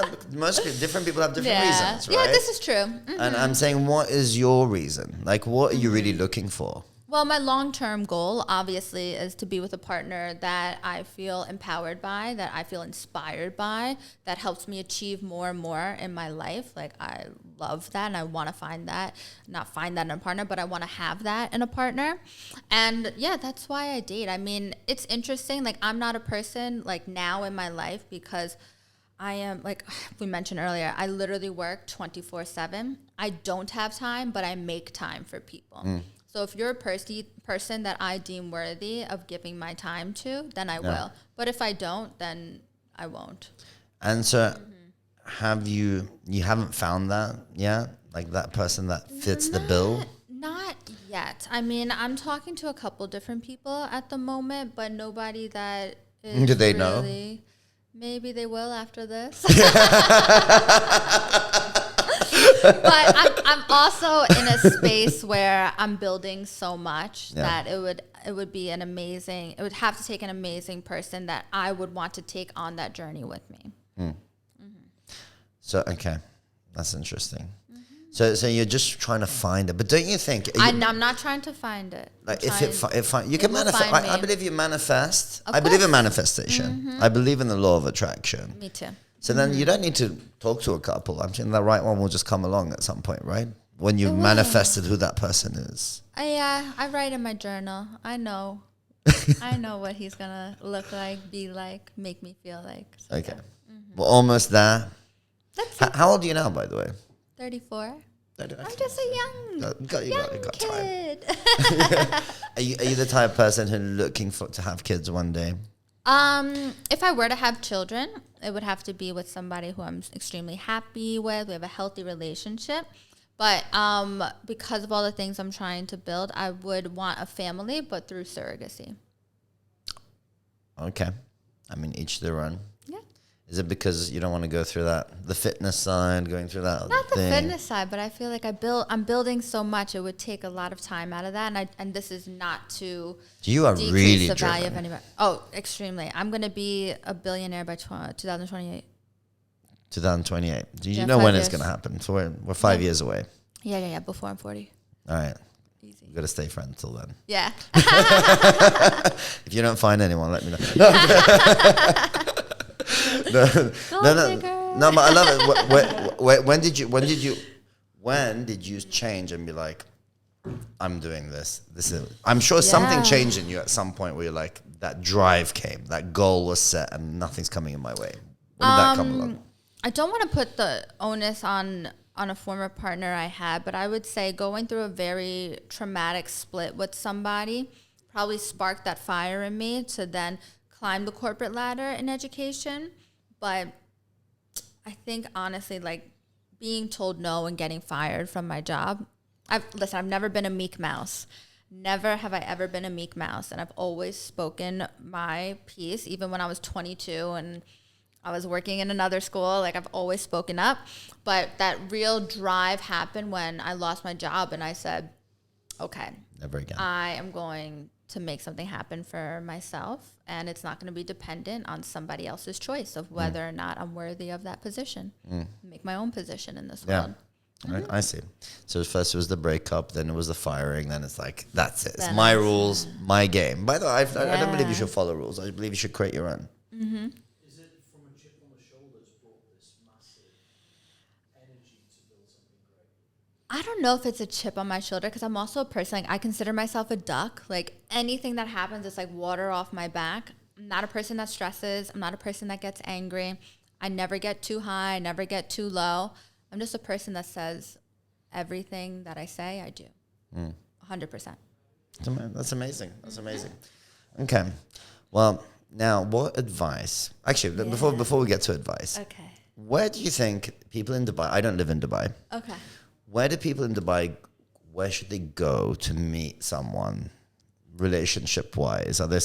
different people have different reasons, right? Yeah, this is true. And I'm saying, what is your reason? Like, what are you really looking for? Well, my long-term goal, obviously, is to be with a partner that I feel empowered by, that I feel inspired by, that helps me achieve more and more in my life. Like, I love that, and I want to find that. Not find that in a partner, but I want to have that in a partner. And, yeah, that's why I date. I mean, it's interesting. Like, I'm not a person, like, now in my life because I am, like we mentioned earlier, I literally work 24/7. I don't have time, but I make time for people. So if you're a person that I deem worthy of giving my time to, then I will. But if I don't, then I won't. And so you haven't found that yet? Like that person that fits the bill? Not yet. I mean, I'm talking to a couple different people at the moment, but nobody that is Do they really, know? Maybe they will after this. But I'm also in a space where I'm building so much that it would be an amazing, it would have to take an amazing person that I would want to take on that journey with me. So, okay. That's interesting. So you're just trying to find it, but don't you think? I'm not trying to find it. Like if you can manifest, I believe you manifest. I believe in manifestation. I believe in the law of attraction. Me too. So then you don't need to talk to a couple. I'm saying the right one will just come along at some point, right? When you've manifested who that person is. I write in my journal. I know. I know what he's gonna look like, be like, make me feel like. So Okay. We're almost there. That's it. How old are you now, by the way? 34. I'm Okay. just a young kid. Are you the type of person who's looking to have kids one day? If I were to have children, it would have to be with somebody who I'm extremely happy with. We have a healthy relationship. But because of all the things I'm trying to build, I would want a family, but through surrogacy. Okay. I mean, each their own. Yeah. Is it because you don't want to go through the fitness side, going through that Not the thing? fitness side, but I feel like I'm building so much, it would take a lot of time out of that. And this is not to You are decrease really the driven. value of anybody. Oh, extremely. I'm going to be a billionaire by 2028. 2028. Do you Yeah, know 5 when it's years. going to happen? So we're 5 years away. Yeah. Before I'm 40. All right. Easy. We've got to stay friends till then. Yeah. If you don't find anyone, let me know. No, but I love it. When did you change and be like, I'm doing this? I'm sure something changed in you at some point where you're like, that drive came, that goal was set, and nothing's coming in my way. When did that come along? I don't want to put the onus on a former partner I had, but I would say going through a very traumatic split with somebody probably sparked that fire in me to then climb the corporate ladder in education. But I think honestly, like being told no and getting fired from my job, I've never been a meek mouse. Never have I ever been a meek mouse. And I've always spoken my piece, even when I was 22 and I was working in another school. Like I've always spoken up. But that real drive happened when I lost my job and I said, okay, Never again. I am going to make something happen for myself, and it's not going to be dependent on somebody else's choice of whether or not I'm worthy of that position. Make my own position in this world. Right, I see. So first it was the breakup, then it was the firing, then it's like, that's it. It's Then my it's- rules, my game. By the way, I don't believe you Yeah. should follow rules. I believe you should create your own. Is it from a chip on the shoulders brought this massive energy to build something great? I don't know if it's a chip on my shoulder because I'm also a person, like I consider myself a duck. Like anything that happens is like water off my back. I'm not a person that stresses. I'm not a person that gets angry. I never get too high. I never get too low. I'm just a person that says everything that I say, I do. 100%. That's amazing. That's amazing. Okay. Well, now what advice? Actually, before we get to advice, Okay. where do you think people in Dubai, I don't live in Dubai, Okay. where do people in Dubai, where should they go to meet someone relationship-wise? Are there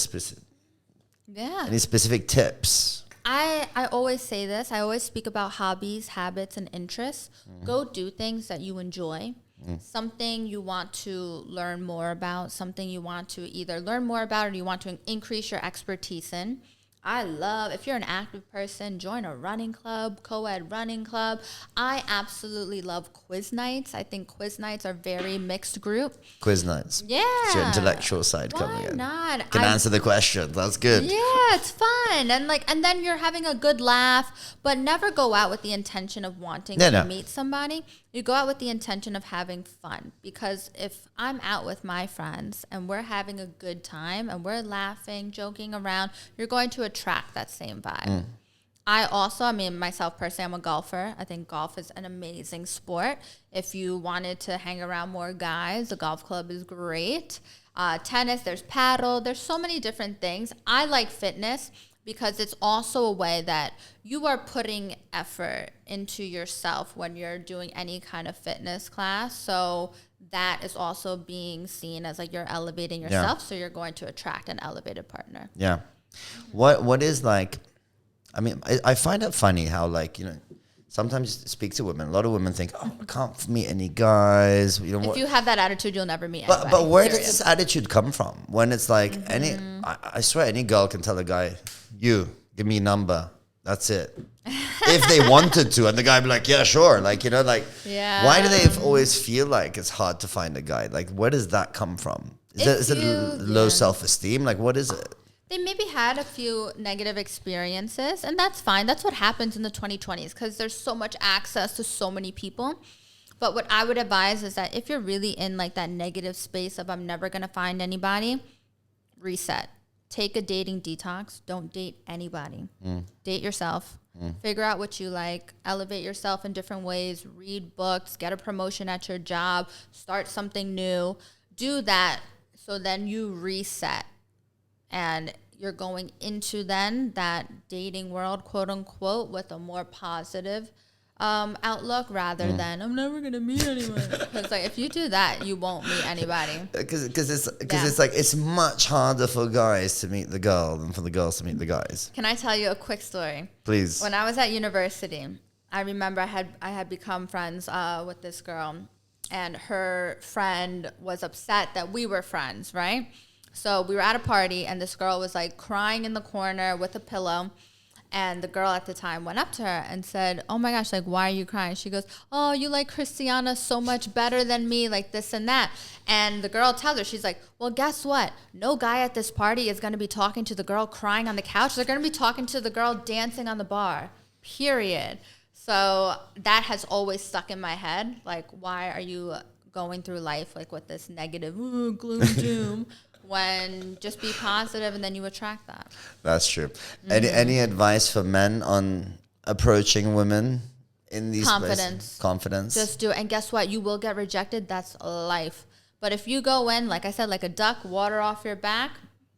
Yeah. any specific tips? I always say this. I always speak about hobbies, habits, and interests. Go do things that you enjoy. Something you want to learn more about, something you want to either learn more about or you want to increase your expertise in. I love, if you're an active person, join a running club, co-ed running club. I absolutely love quiz nights. I think quiz nights are very mixed group. Quiz nights. Yeah. It's your intellectual side coming in. Why not? Can answer the question. That's good. Yeah, it's fun. And then you're having a good laugh, but never go out with the intention of wanting to meet somebody. You go out with the intention of having fun, because if I'm out with my friends and we're having a good time and we're laughing, joking around, you're going to attract that same vibe. I mean, myself personally, I'm a golfer. I think golf is an amazing sport. If you wanted to hang around more guys, the golf club is great. Tennis, there's paddle, there's so many different things. I like fitness because it's also a way that you are putting effort into yourself when you're doing any kind of fitness class. So that is also being seen as like you're elevating yourself. So you're going to attract an elevated partner. Yeah. What is like, I mean, I find it funny how, like, you know, sometimes you speak to women. A lot of women think, oh, I can't meet any guys. You know, if you have that attitude, you'll never meet anybody. But where does this attitude come from? When it's like, I swear any girl can tell a guy, you, give me a number. That's it. If they wanted to. And the guy be like, yeah, sure. Like, you know, like, why do they always feel like it's hard to find a guy? Like, where does that come from? Is it low self-esteem? Like, what is it? They maybe had a few negative experiences, and that's fine. That's what happens in the 2020s because there's so much access to so many people. But what I would advise is that if you're really in like that negative space of I'm never going to find anybody, reset. Take a dating detox. Don't date anybody. Date yourself. Figure out what you like. Elevate yourself in different ways. Read books. Get a promotion at your job. Start something new. Do that so then you reset. And you're going into then that dating world, quote unquote, with a more positive outlook rather than I'm never gonna meet anyone. Because like if you do that, you won't meet anybody. Because it's like it's much harder for guys to meet the girl than for the girls to meet the guys. Can I tell you a quick story? Please. When I was at university, I remember I had become friends with this girl, and her friend was upset that we were friends, right? So we were at a party, and this girl was like crying in the corner with a pillow. And the girl at the time went up to her and said, oh my gosh, like, why are you crying? She goes, oh, you like Christiana so much better than me, like this and that. And the girl tells her, she's like, well, guess what? No guy at this party is going to be talking to the girl crying on the couch. They're going to be talking to the girl dancing on the bar, period. So that has always stuck in my head. Like, why are you going through life like with this negative gloom, doom? When just be positive and then you attract that. That's true. Any advice for men on approaching women in these places? Confidence. Just do it. And guess what? You will get rejected. That's life. But if you go in, like I said, like a duck, water off your back,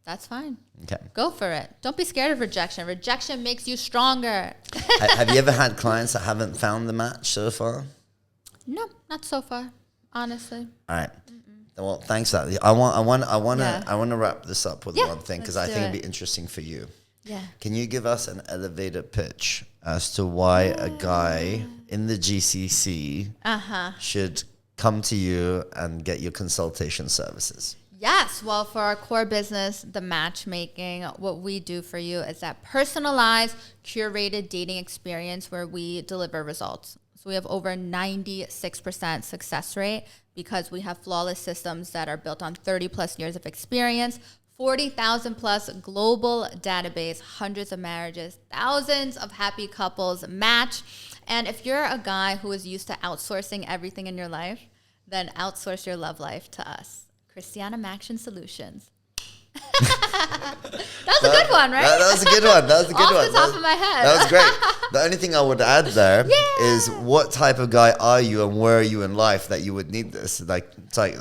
that's fine. Okay. Go for it. Don't be scared of rejection. Rejection makes you stronger. Have you ever had clients that haven't found the match so far? No, not so far, honestly. All right. Well, thanks for that. I want to wrap this up with one thing because I think it'd be interesting for you. Yeah. Can you give us an elevator pitch as to why a guy in the GCC should come to you and get your consultation services? Yes. Well, for our core business, the matchmaking, what we do for you is that personalized, curated dating experience where we deliver results. So we have over 96% success rate because we have flawless systems that are built on 30 plus years of experience, 40,000 plus global database, hundreds of marriages, thousands of happy couples match. And if you're a guy who is used to outsourcing everything in your life, then outsource your love life to us. Christiana Maxion Solutions. That was a good one, right? That was a good one. That was a good one. Off the top of my head. That was great. The only thing I would add there is what type of guy are you and where are you in life that you would need this? Like, it's like...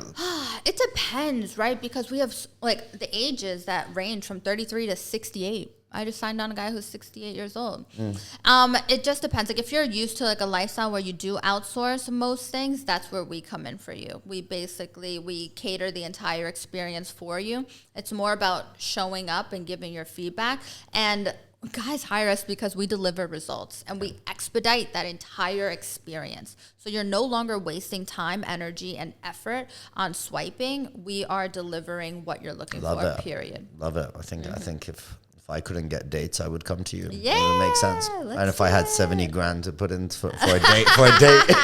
It depends, right? Because we have like the ages that range from 33 to 68. I just signed on a guy who's 68 years old. It just depends. Like if you're used to like a lifestyle where you do outsource most things, that's where we come in for you. We cater the entire experience for you. It's more about showing up and giving your feedback. And guys hire us because we deliver results and we expedite that entire experience. So you're no longer wasting time, energy, and effort on swiping. We are delivering what you're looking for, period. Love it. I think if if I couldn't get dates, I would come to you. Yeah, It would make sense. let's And if I do had it. 70 grand to put in for a date,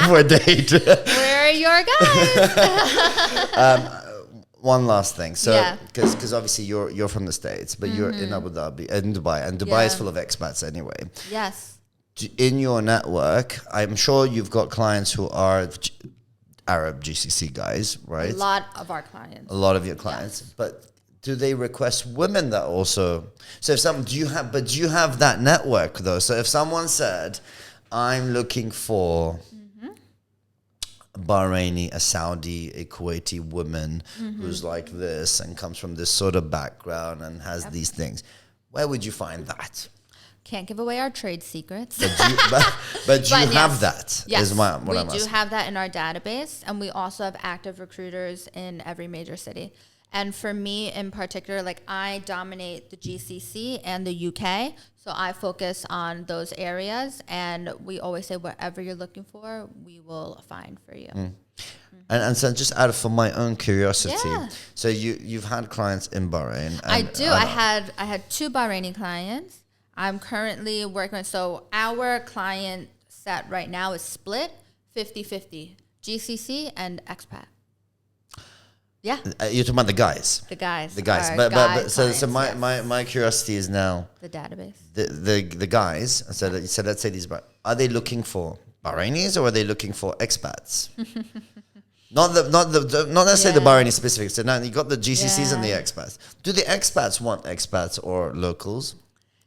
for a date. Where are your guys? One last thing. So, Yeah. because obviously you're from the States, but you're in Abu Dhabi, in Dubai, and Dubai is Yeah. full of expats anyway. Yes. In your network, I'm sure you've got clients who are Arab GCC guys, right? A lot of our clients. A lot of your clients, but do they request women that also? So if do you have that network though? So if someone said, I'm looking for a Bahraini, a Saudi, a Kuwaiti woman who's like this and comes from this sort of background and has these things, where would you find that? Can't give away our trade secrets. But you But have yes. that. Yes, Is what I'm we do asking. have that in our database, and we also have active recruiters in every major city. And for me in particular, like I dominate the GCC and the UK, so I focus on those areas, and we always say whatever you're looking for, we will find for you. And so just for my own curiosity, Yeah. so you've had clients in Bahrain. And I do. I had 2 Bahraini clients. I'm currently working with, so our client set right now is split 50-50, GCC and expat. Yeah, You're talking about the guys. the guys. The guys. are But guy so clients, yes. my curiosity is now The database. the guys. So let's say these. Are they looking for Bahrainis or are they looking for expats? Not necessarily the Yeah. Bahraini specific. So now you got the GCCs and the Yeah. expats. Do the expats want expats or locals,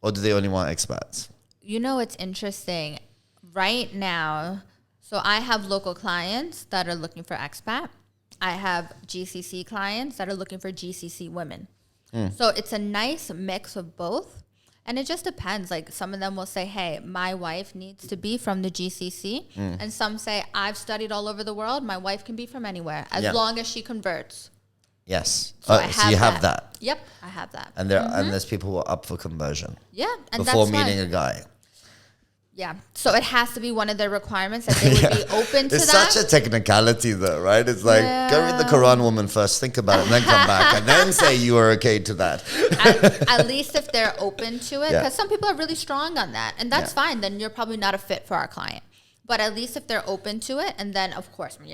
or do they only want expats? You know, it's interesting. Right now, so I have local clients that are looking for expat. I have GCC clients that are looking for GCC women. So it's a nice mix of both. And it just depends. Like some of them will say, hey, my wife needs to be from the GCC. And some say, I've studied all over the world. My wife can be from anywhere as Yeah. long as she converts. Yes. So I So you have that. Yep, I have that. And there's people who are up for conversion Yeah, and before that's meeting fine. a guy. Yeah, so it has to be one of their requirements that they would be open to It's that. such a technicality, though, right? It's like go read the Quran, woman, first, think about it, and then come back, and then say you are okay to that. at least if they're open to it, Yeah. because some people are really strong on that, and that's Yeah. fine. Then you're probably not a fit for our client. But at least if they're open to it, and then of course when you